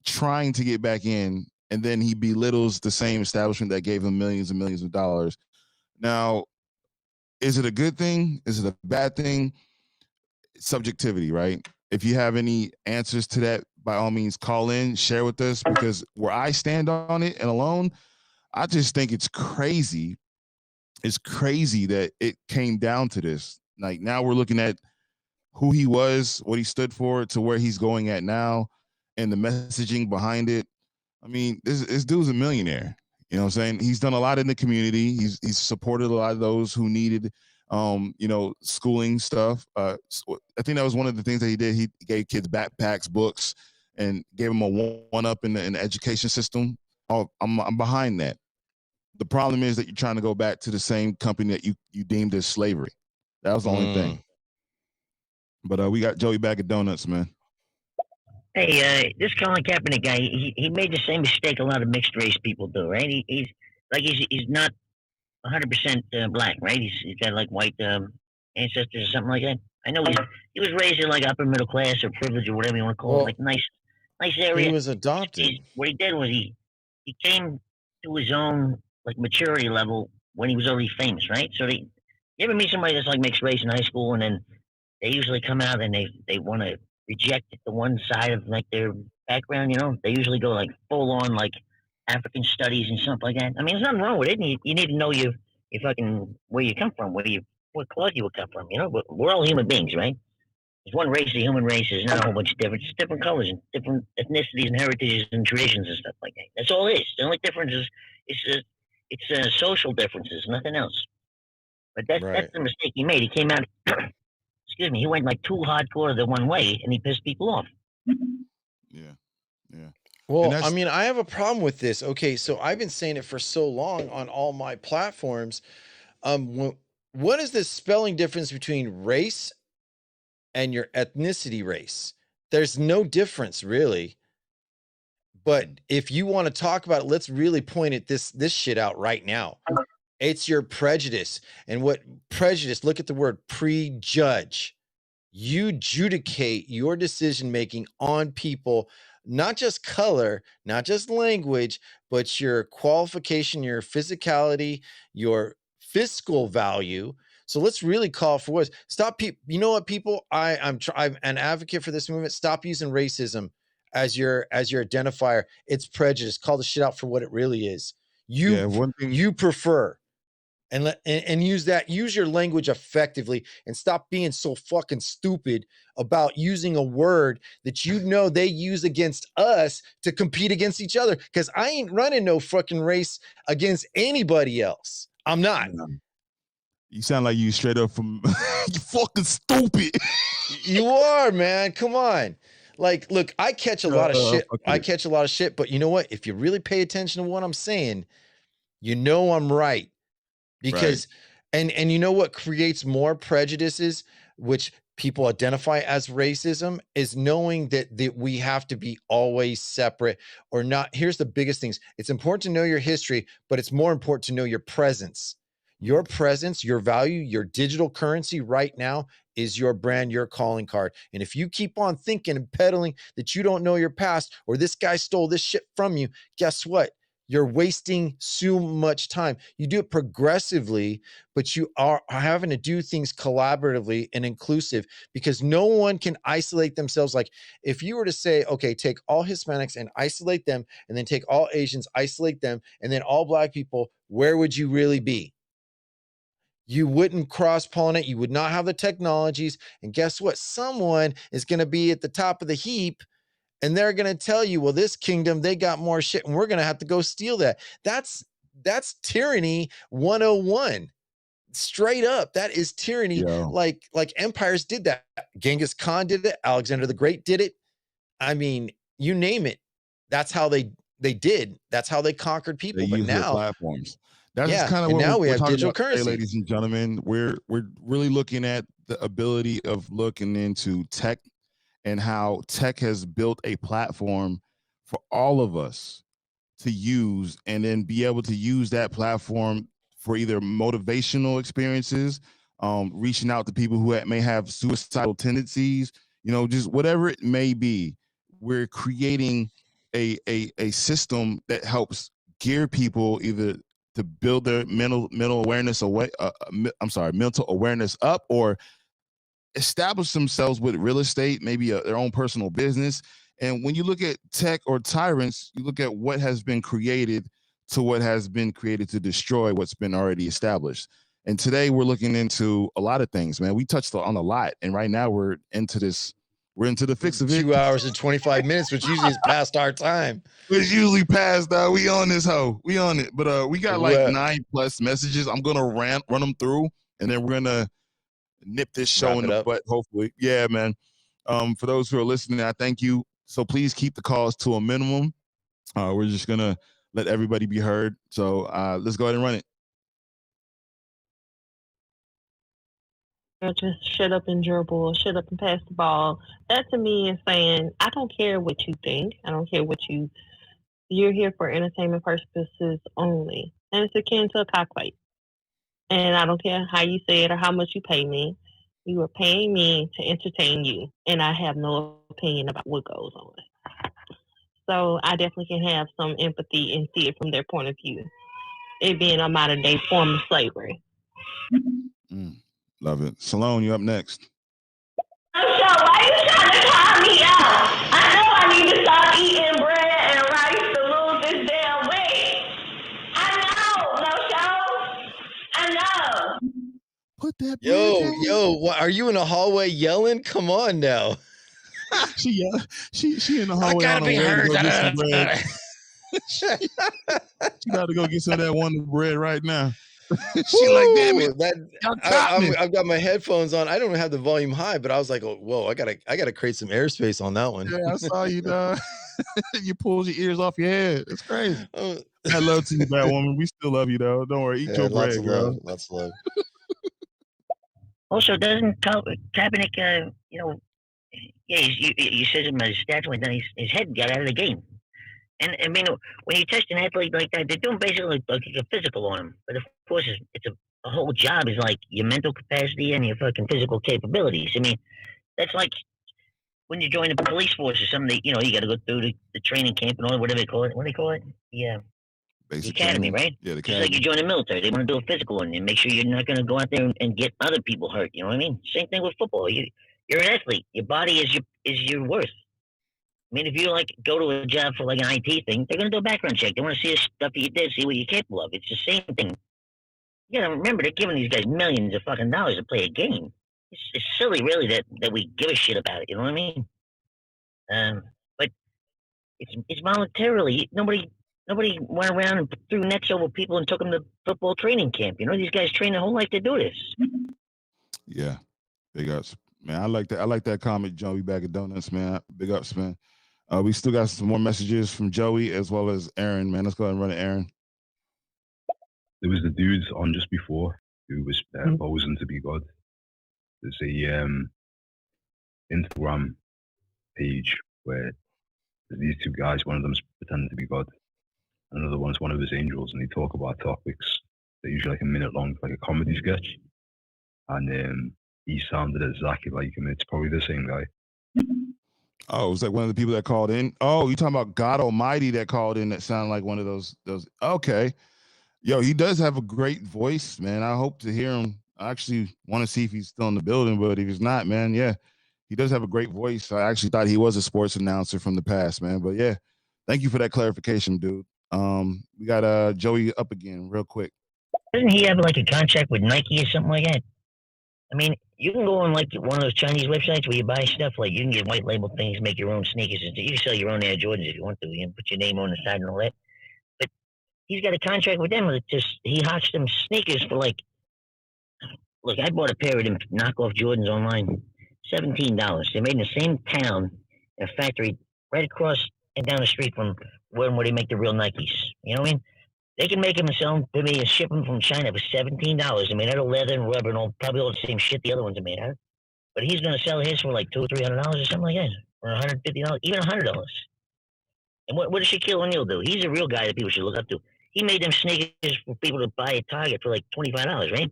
trying to get back in, and then he belittles the same establishment that gave him millions and millions of dollars. Now, is it a good thing? Is it a bad thing? Subjectivity, right? If you have any answers to that, by all means, call in, share with us, because where I stand on it and alone, I just think it's crazy. It's crazy that it came down to this. Like now we're looking at who he was, what he stood for, to where he's going at now, and the messaging behind it. I mean, this dude's a millionaire. You know what I'm saying? He's done a lot in the community. He's supported a lot of those who needed schooling stuff. I think that was one of the things that he did. He gave kids backpacks, books, and gave them a one up in the education system. I'm behind that. The problem is that you're trying to go back to the same company that you deemed as slavery. That was the only thing. But we got Joey Bag of Donuts, man. Hey, this Colin Kaepernick guy, he made the same mistake a lot of mixed race people do, right? He's not 100% black, right? He's got like white ancestors or something like that. I know he was raised in like upper middle class or privilege or whatever you want to call it, like nice area. He was adopted. What he did was he came to his own like maturity level when he was already famous, right? So you ever meet somebody that's like mixed race in high school, and then they usually come out and they want to reject the one side of like their background, you know? They usually go like full on like African studies and stuff like that. I mean, there's nothing wrong with it. You need to know your fucking where you come from, what cloth you would come from, you know? But we're all human beings, right? There's one race, the human race. There's not a whole bunch of different, just different colors and different ethnicities and heritages and traditions and stuff like that. That's all it is. The only difference is it's social differences, nothing else. But that's the mistake he made. He came out. Excuse me. He went like too hardcore the one way, and he pissed people off. Yeah. Well, I mean, I have a problem with this. Okay, so I've been saying it for so long on all my platforms. What is the spelling difference between race and your ethnicity race? There's no difference, really. But if you want to talk about it, let's really point at this shit out right now. It's your prejudice. And what prejudice, look at the word prejudge. You judicate your decision making on people, not just color, not just language, but your qualification, your physicality, your fiscal value. So let's really call for what. Stop people. You know what, people? I'm an advocate for this movement. Stop using racism as your identifier. It's prejudice. Call the shit out for what it really is. You prefer. And use your language effectively, and stop being so fucking stupid about using a word that you know they use against us to compete against each other. Because I ain't running no fucking race against anybody else. I'm not. You sound like you straight up from you fucking stupid. You are, man. Come on. Like, look, I catch a lot of shit. Okay. I catch a lot of shit, but you know what? If you really pay attention to what I'm saying, you know I'm right. Because and you know what creates more prejudices, which people identify as racism, is knowing that we have to be always separate or not. Here's the biggest things. It's important to know your history, but it's more important to know your presence. Your presence, your value, your digital currency right now is your brand, your calling card. And if you keep on thinking and peddling that you don't know your past, or this guy stole this shit from you, guess what? You're wasting so much time. You do it progressively, but you are having to do things collaboratively and inclusive, because no one can isolate themselves. Like if you were to say, okay, take all Hispanics and isolate them, and then take all Asians, isolate them, and then all Black people, where would you really be? You wouldn't cross-pollinate. You would not have the technologies. And guess what? Someone is going to be at the top of the heap, and they're going to tell you, well, this kingdom, they got more shit, and we're going to have to go steal that. That's tyranny 101. Straight up. That is tyranny. Yo. Like empires did that. Genghis Khan did it. Alexander the Great did it. I mean, you name it. That's how they did. That's how they conquered people. They But use their now, platforms. That's yeah, kind of and what now we we're have talking digital about today, currency. ladies and gentlemen. We're really looking at the ability of looking into tech and how tech has built a platform for all of us to use, and then be able to use that platform for either motivational experiences, reaching out to people who may have suicidal tendencies, just whatever it may be. We're creating a system that helps gear people either to build their mental awareness away. Mental awareness up, or establish themselves with real estate, maybe their own personal business. And when you look at tech or tyrants, you look at what has been created to what has been created to destroy what's been already established. And today we're looking into a lot of things, man. We touched on a lot, and right now we're into the fix of it. 2 hours and 25 minutes, which usually is past our time. It's usually past. We on this hoe. We on it. But we got like 9+ messages. I'm gonna run them through, and then we're gonna nip this show in the butt, hopefully. Yeah, man. For those who are listening, I thank you. So please keep the calls to a minimum. We're just gonna let everybody be heard. So let's go ahead and run it. Just shut up and dribble, shut up and pass the ball. That to me is saying, I don't care what you think. I don't care what you're here for entertainment purposes only. And it's akin to a cockfight. And I don't care how you say it or how much you pay me. You are paying me to entertain you, and I have no opinion about what goes on. So I definitely can have some empathy and see it from their point of view, it being a modern day form of slavery. Love it. Salone, you up next. So why you trying to call me out? I know I need to stop eating bread and rice to lose this damn weight. I know, no show. I know. Put that. Yo, are you in a hallway yelling? Come on now. She in the hallway. I gotta be heard. She about to go get some of that Wonder Bread right now. She like, damn it, I've got my headphones on. I don't have the volume high, but I was like, oh, whoa, I gotta create some airspace on that one. Yeah, I saw you, dog. You pulled your ears off your head. It's crazy. I love to you, bad woman. We still love you, though. Don't worry. Eat your bread, girl. Lots of love. Also, doesn't Kaepernick, you said him his stats went down, his head got out of the game. And I mean, when you test an athlete like that, they're doing basically like a physical on him. But of course, it's a whole job is like your mental capacity and your fucking physical capabilities. I mean, that's like when you join the police force or something. You got to go through the training camp and all whatever they call it. What do they call it? Yeah. Basic the academy, training. right? Yeah, the Just academy. like you join the military, they want to do a physical on you and make sure you're not going to go out there and get other people hurt. You know what I mean? Same thing with football. You're an athlete. Your body is your worth. I mean, if you go to a job for like an IT thing, they're going to do a background check. They want to see the stuff that you did, see what you're capable of. It's the same thing. You got to remember, they're giving these guys millions of fucking dollars to play a game. It's silly, really, that we give a shit about it. You know what I mean? But it's voluntarily. Nobody went around and threw nets over people and took them to football training camp. These guys train their whole life to do this. Yeah, big ups, man. I like that. I like that comment, Joey, back at Donuts, man. Big ups, man. We still got some more messages from Joey as well as Aaron, man. Let's go ahead and run it, Aaron. There was the dudes on just before who was posing to be God. There's a Instagram page where there's these two guys. One of them's pretending to be God. Another one's one of his angels, and they talk about topics. They're usually like a minute long, like a comedy sketch. And he sounded exactly like him. It's probably the same guy. Oh, was that one of the people that called in? Oh, you talking about God Almighty that called in that sounded like one of those. Okay. Yo, he does have a great voice, man. I hope to hear him. I actually want to see if he's still in the building, but if he's not, man, yeah, he does have a great voice. I actually thought he was a sports announcer from the past, man. But yeah, thank you for that clarification, dude. We got Joey up again real quick. Doesn't he have like a contract with Nike or something like that? I mean, you can go on like one of those Chinese websites where you buy stuff. Like you can get white label things, make your own sneakers. You can sell your own Air Jordans if you want to. You can put your name on the side and all that. But he's got a contract with them. That just he hots them sneakers for like. Look, I bought a pair of them knockoff Jordans online, $17. They're made in the same town, in a factory right across and down the street from where they make the real Nikes. You know what I mean? They can make them and sell them to me and ship them from China for $17. I mean, out of leather and rubber and all, probably all the same shit the other ones are made out of. But he's going to sell his for like $200 or $300 or something like that, or $150, even $100. And what does Shaquille O'Neal do? He's a real guy that people should look up to. He made them sneakers for people to buy at Target for like $25, right?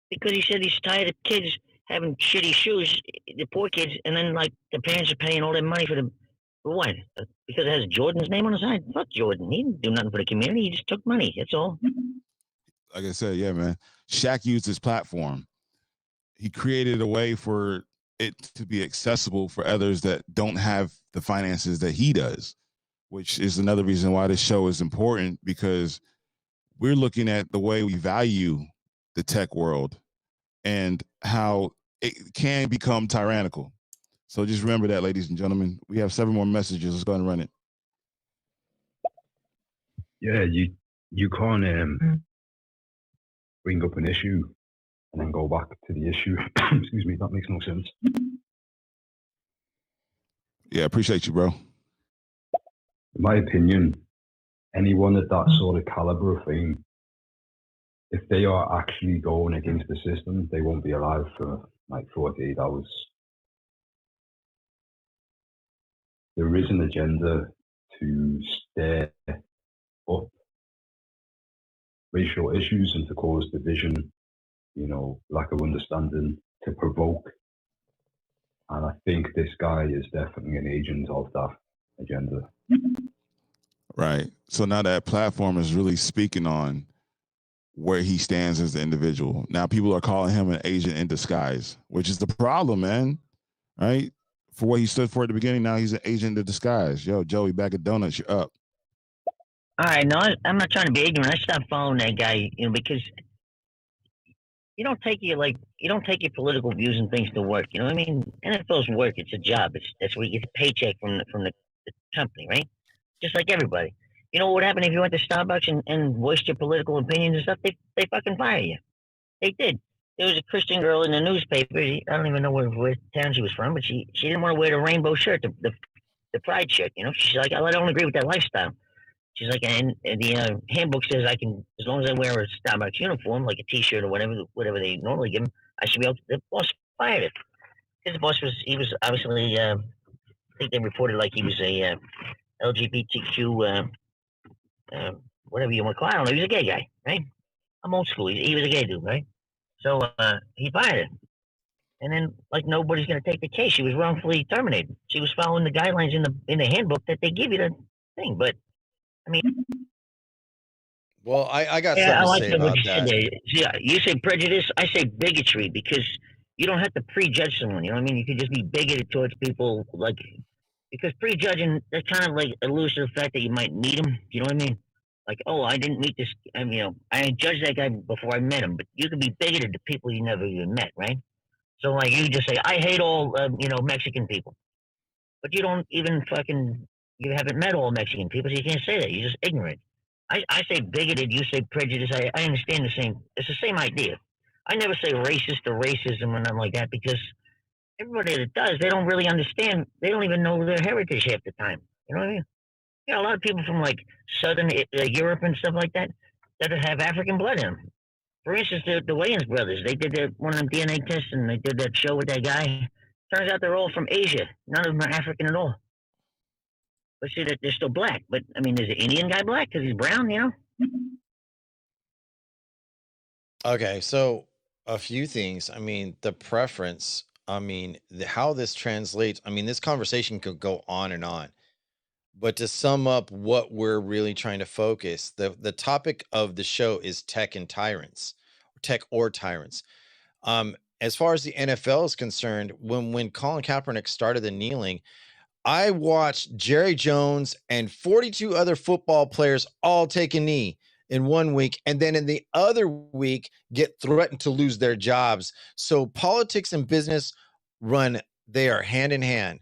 Because he said he's tired of kids having shitty shoes, the poor kids, and then like the parents are paying all that money for them. For what? Because it has Jordan's name on the side? Fuck Jordan. He didn't do nothing for the community. He just took money. That's all. Like I said, yeah, man. Shaq used his platform. He created a way for it to be accessible for others that don't have the finances that he does, which is another reason why this show is important, because we're looking at the way we value the tech world and how it can become tyrannical. So just remember that, ladies and gentlemen. We have 7 more messages. Let's go ahead and run it. Yeah, you can't bring up an issue and then go back to the issue. Excuse me, that makes no sense. Yeah, appreciate you, bro. In my opinion, anyone at that sort of caliber of fame, if they are actually going against the system, they won't be alive for like 48 hours. There is an agenda to stir up racial issues and to cause division, lack of understanding, to provoke. And I think this guy is definitely an agent of that agenda. Right. So now that platform is really speaking on where he stands as the individual. Now people are calling him an agent in disguise, which is the problem, man. Right? For what he stood for at the beginning, now he's an agent in disguise. Yo, Joey, bag of donuts, you're up. All right, no, I'm not trying to be ignorant. I stopped following that guy, because you don't take your political views and things to work. You know what I mean? NFL's work. It's a job. That's where you get a paycheck from the company, right? Just like everybody. You know what would happen if you went to Starbucks and voiced your political opinions and stuff? They fucking fire you. They did. There was a Christian girl in the newspaper. I don't even know where town she was from, but she didn't want to wear the rainbow shirt, the pride shirt. She's like, I don't agree with that lifestyle. She's like, and the handbook says I can, as long as I wear a Starbucks uniform, like a T-shirt or whatever they normally give them, I should be able to. The boss fired her. His boss he was obviously, I think they reported like he was a LGBTQ, whatever you want to call it. I don't know. He was a gay guy, right? I'm old school. He was a gay dude, right? So he fired her. And then, like, nobody's going to take the case. She was wrongfully terminated. She was following the guidelines in the handbook that they give you the thing. But I mean, well, I got yeah, I something like to say about what you that. said there. See, you say prejudice, I say bigotry, because you don't have to prejudge someone. You know what I mean? You could just be bigoted towards people, like, because prejudging, that kind of like alludes to the fact that you might meet them. You know what I mean? Like, oh, I didn't meet this. I judged that guy before I met him. But you could be bigoted to people you never even met, right? So, like, you just say, I hate all, Mexican people. But you don't even you haven't met all Mexican people, so you can't say that. You're just ignorant. I say bigoted, you say prejudice. I understand it's the same idea. I never say racist or racism or nothing like that, because everybody that does, they don't really understand. They don't even know their heritage half the time. You know what I mean? A lot of people from like Southern Europe and stuff like that have African blood in them. For instance, the Wayans brothers, they did one of them DNA tests and they did that show with that guy. Turns out they're all from Asia. None of them are African at all. But see that they're still black. But I mean, is the Indian guy black because he's brown? Okay, so a few things. I mean, the preference I mean, how this translates, I mean, this conversation could go on and on. But to sum up what we're really trying to focus, the topic of the show is tech and tyrants, tech or tyrants. As far as the NFL is concerned, when Colin Kaepernick started the kneeling, I watched Jerry Jones and 42 other football players all take a knee in 1 week, and then in the other week get threatened to lose their jobs. So politics and business they are hand in hand.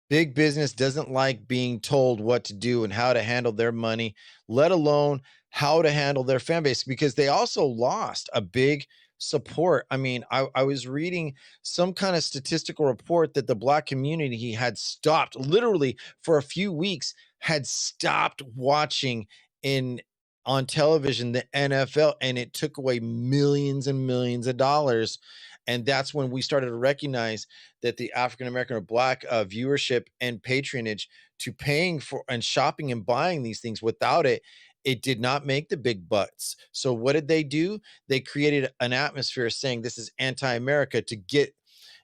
Big business doesn't like being told what to do and how to handle their money, let alone how to handle their fan base, because they also lost a big support. I mean, I was reading some kind of statistical report that the Black community had stopped, literally for a few weeks, had stopped watching in on television the NFL, and it took away millions and millions of dollars. And that's when we started to recognize that the African American or Black viewership and patronage to paying for and shopping and buying these things, without it, it did not make the big bucks. So what did they do? They created an atmosphere saying this is anti-America, to get,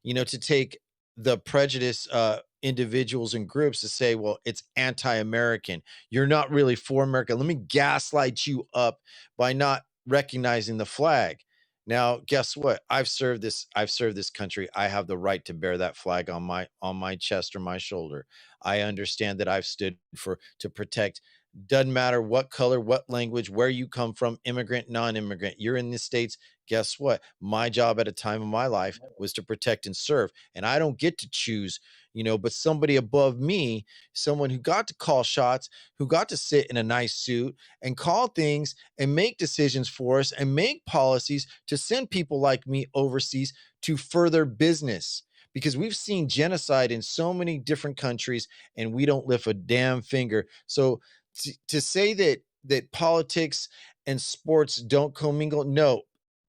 to take the prejudice individuals and groups to say, well, it's anti-American. You're not really for America. Let me gaslight you up by not recognizing the flag. Now, guess what? I've served this country. I have the right to bear that flag on my chest or my shoulder. I understand that I've stood to protect. Doesn't matter what color, what language, where you come from, immigrant, non-immigrant. You're in the States. Guess what? My job at a time of my life was to protect and serve. And I don't get to choose, but somebody above me, someone who got to call shots, who got to sit in a nice suit and call things and make decisions for us and make policies to send people like me overseas to further business. Because we've seen genocide in so many different countries and we don't lift a damn finger. So to say that politics and sports don't commingle, no.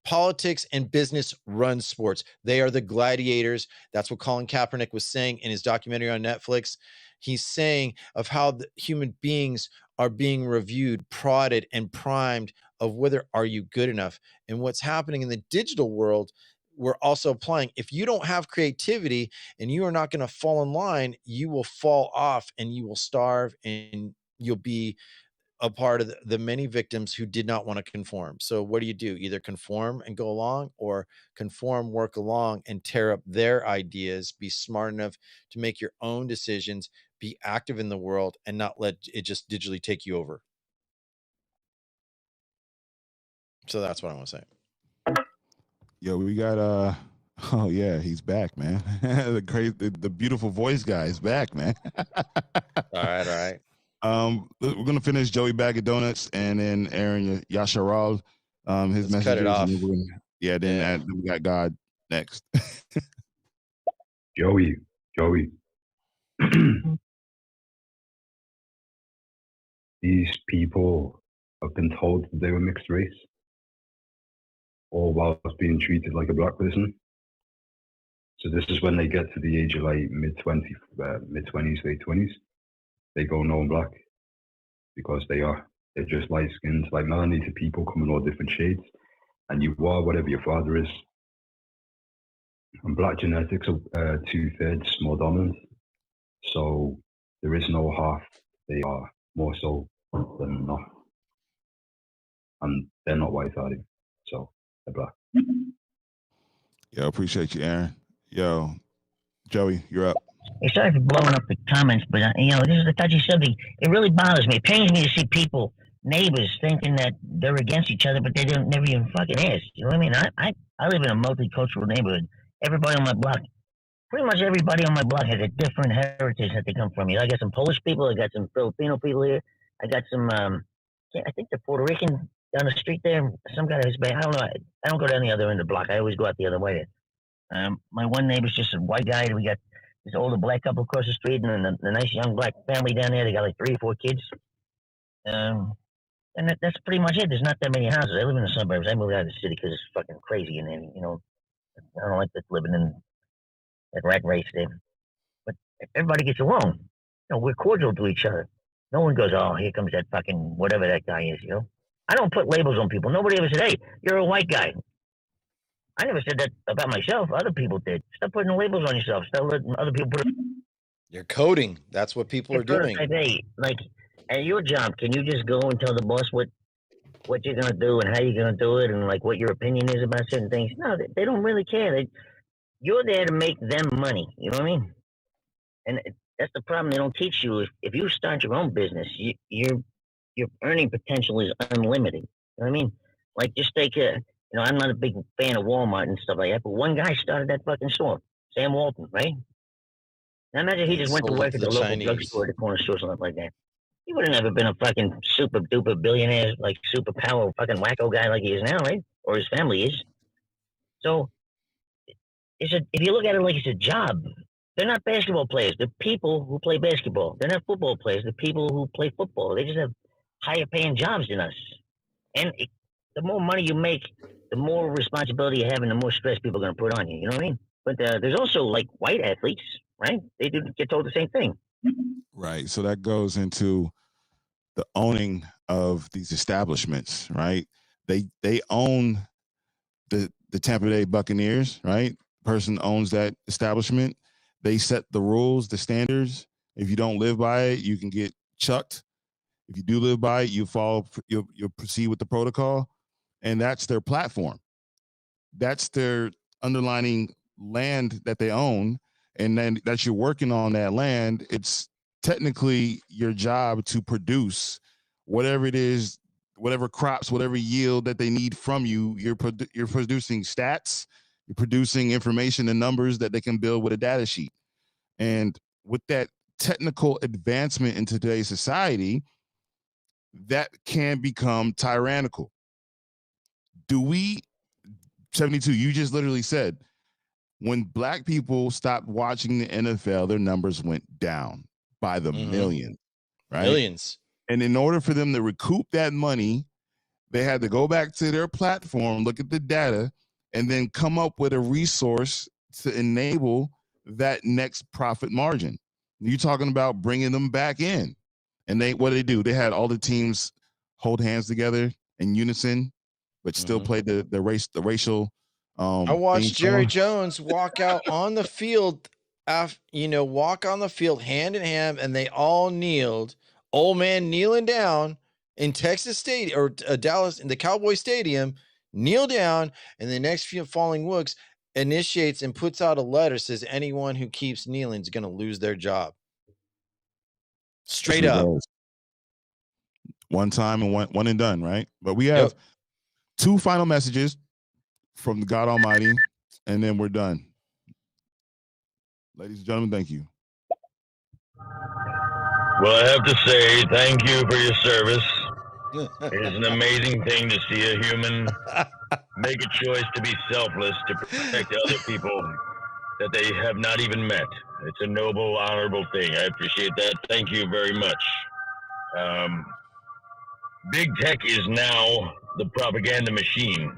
Politics and business run sports. They are the gladiators. That's what Colin Kaepernick was saying in his documentary on Netflix. He's saying of how the human beings are being reviewed, prodded, and primed of whether are you good enough. And what's happening in the digital world, we're also applying. If you don't have creativity and you are not going to fall in line, you will fall off and you will starve, and you'll be a part of the many victims who did not want to conform. So what do? Either conform and go along, or conform, work along, and tear up their ideas. Be smart enough to make your own decisions, be active in the world, and not let it just digitally take you over. So that's what I want to say. Yo, we got oh yeah, he's back, man. the beautiful voice guy is back, man. All right. We're gonna finish Joey Bag of Donuts and then Aaron Yasharal. His messages. Cut it off. Then we got God next. Joey. These people have been told that they were mixed race, all whilst being treated like a black person. So this is when they get to the age of like mid-20s, late 20s. They go, no, I'm black, because they're just light skins, like melanated people come in all different shades, and you are whatever your father is. And black genetics are 2/3 more dominant, so there is no half. They are more so than not, and they're not white either, so they're black. Yo, appreciate you, Aaron. Yo, Joey, you're up. Hey, sorry for blowing up the comments, but this is a touchy subject. It really bothers me. It pains me to see people, neighbors, thinking that they're against each other, but they never even fucking is. You know what I mean? I live in a multicultural neighborhood. Everybody on my block, pretty much everybody on my block has a different heritage that they come from. I got some Polish people. I got some Filipino people here. I got some, I think they're Puerto Rican down the street there. Some guy who's I don't know. I don't go down the other end of the block. I always go out the other way. My one neighbor's just a white guy. We got this older black couple across the street, and then the nice young black family down there. They got like 3 or 4 kids. And that's pretty much it. There's not that many houses. I live in the suburbs. I moved out of the city because it's fucking crazy. And then, I don't like this living in that rat race there. But everybody gets along. We're cordial to each other. No one goes, oh, here comes that fucking whatever that guy is, I don't put labels on people. Nobody ever said, hey, you're a white guy. I never said that about myself. Other people did. Stop putting labels on yourself. Stop letting other people put. You're coding. That's what people are doing. Hey, like at your job, can you just go and tell the boss what you're gonna do and how you're gonna do it and like what your opinion is about certain things? No, they don't really care. You're there to make them money. You know what I mean? And that's the problem. They don't teach you. If you start your own business, your earning potential is unlimited. You know what I mean? Like just take a. You know, I'm not a big fan of Walmart and stuff like that, but one guy started that fucking store, Sam Walton, right? Now imagine he just went to Sold it work to at the the local Chinese. drugstore at the corner store, something like that. He would have never been a fucking super duper billionaire, like super power fucking wacko guy like he is now, right? Or his family is. So, if you look at it like it's a job, they're not basketball players. They're people who play basketball. They're not football players. They're people who play football. They just have higher paying jobs than us. And the more money you make, the more responsibility you have, and the more stress people are going to put on you. You know what I mean? But there's also like white athletes, right? They do get told the same thing. Right. So that goes into the owning of these establishments, right? They own the Tampa Bay Buccaneers, right? Person owns that establishment. They set the rules, the standards. If you don't live by it, you can get chucked. If you do live by it, you'll proceed with the protocol, and that's their platform. That's their underlining land that they own, and then that you're working on that land. It's technically your job to produce whatever it is, whatever crops, whatever yield that they need from you. You're producing stats, you're producing information and numbers that they can build with a data sheet. And with that technical advancement in today's society, that can become tyrannical. Do we, 72, you just literally said, when black people stopped watching the NFL, their numbers went down by the million, right? Millions. And in order for them to recoup that money, they had to go back to their platform, look at the data, and then come up with a resource to enable that next profit margin. You're talking about bringing them back in. And what did they do? They had all the teams hold hands together in unison, but still play the racial. I watched Jerry Jones walk out on the field, walk on the field hand in hand, and they all kneeled. Old man kneeling down in Texas Stadium or Dallas in the Cowboy Stadium, kneel down, and the next few falling Wooks initiates and puts out a letter, says anyone who keeps kneeling is going to lose their job. Straight up. One time and one and done, right? But we have two final messages from God Almighty, and then we're done. Ladies and gentlemen, thank you. Well, I have to say thank you for your service. It is an amazing thing to see a human make a choice to be selfless to protect other people that they have not even met. It's a noble, honorable thing. I appreciate that. Thank you very much. Big tech is now the propaganda machine.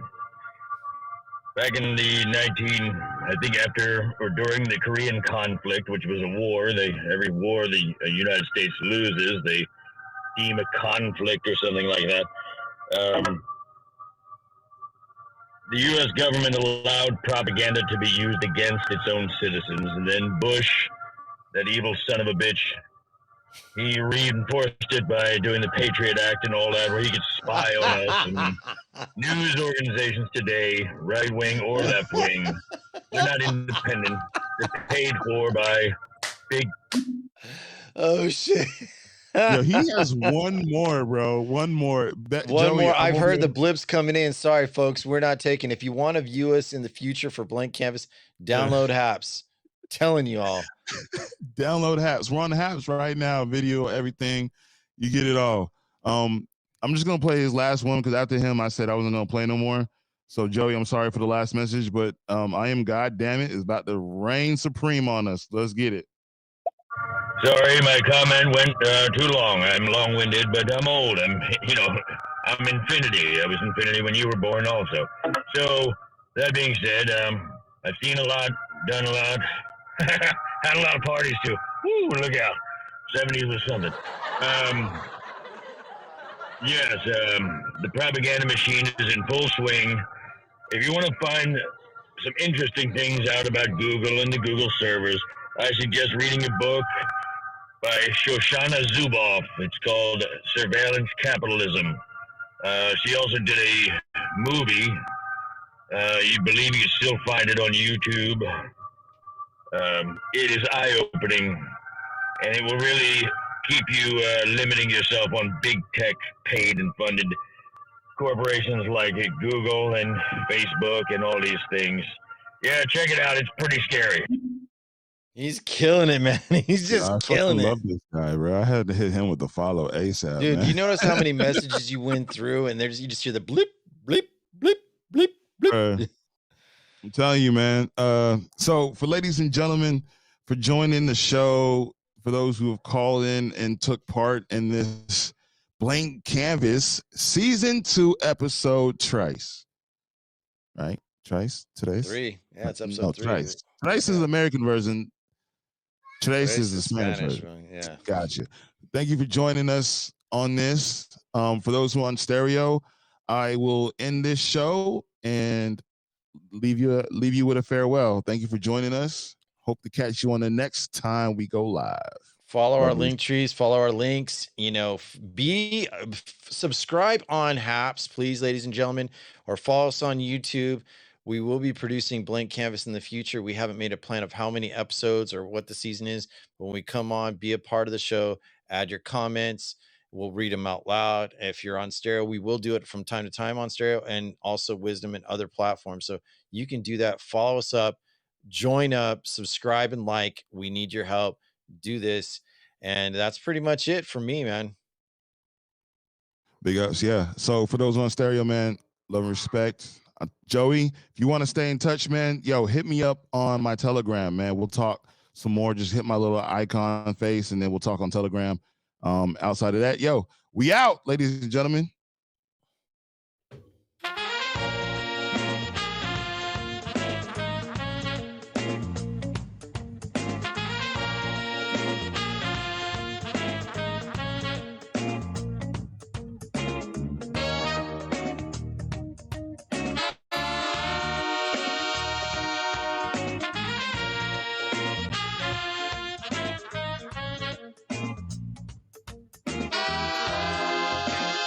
Back in the I think after or during the Korean conflict, which was a war, every war the United States loses, they deem a conflict or something like that. The U.S. government allowed propaganda to be used against its own citizens, and then Bush, that evil son of a bitch, he reinforced it by doing the Patriot Act and all that, where he could spy on us. And news organizations today, right wing or left wing, they're not independent. They're paid for by big. Oh shit! Yo, he has one more, bro. One more. One more. I've heard the blips coming in. Sorry, folks, we're not taking. If you want to view us in the future for Blank Canvas, download Haps. Telling you all. Download Haps. We're on Haps right now. Video, everything. You get it all. I'm just gonna play his last one because after him, I said I wasn't gonna play no more. So Joey, I'm sorry for the last message, but I am God damn it is about to reign supreme on us. Let's get it. Sorry, my comment went too long. I'm long-winded, but I'm old. I'm infinity. I was infinity when you were born also. So that being said, I've seen a lot, done a lot, had a lot of parties too. Woo, look out. 70s was something. Yes, the propaganda machine is in full swing. If you want to find some interesting things out about Google and the Google servers, I suggest reading a book by Shoshana Zuboff. It's called Surveillance Capitalism. She also did a movie. You believe you can still find it on YouTube. It is eye-opening, and it will really keep you limiting yourself on big tech paid and funded corporations like Google and Facebook and all these things. Yeah, check it out. It's pretty scary. He's killing it, man. He's just I killing fucking it. love this guy, bro. I had to hit him with the follow ASAP, Dude, man. you notice how many messages you went through, and you just hear the blip, blip, blip, blip, blip. I'm telling you, man. So for ladies and gentlemen, for joining the show, for those who have called in and took part in this Blank Canvas Season 2 episode Trice. Right? Trice? Today's? 3. Yeah, it's No, episode 3. Trice. Trice is the American version. Trace is the Spanish Spanish version. one. Yeah. Gotcha. Thank you for joining us on this. For those who are on stereo, I will end this show and leave you with a farewell. Thank you for joining us. Hope to catch you on the next time we go live. Follow our link trees, follow our links, subscribe on Haps, please, ladies and gentlemen, or follow us on YouTube. We will be producing Blank Canvas in the future. We haven't made a plan of how many episodes or what the season is. But when we come on, be a part of the show, add your comments. We'll read them out loud. If you're on stereo, we will do it from time to time on stereo and also Wisdom and other platforms. So you can do that. Follow us up, join up, subscribe and like. We need your help. Do this. And that's pretty much it for me, man. Big ups, yeah. So for those on stereo, man, love and respect. Joey, if you want to stay in touch, man, hit me up on my Telegram, man. We'll talk some more. Just hit my little icon face and then we'll talk on Telegram. Outside of that, we out, ladies and gentlemen.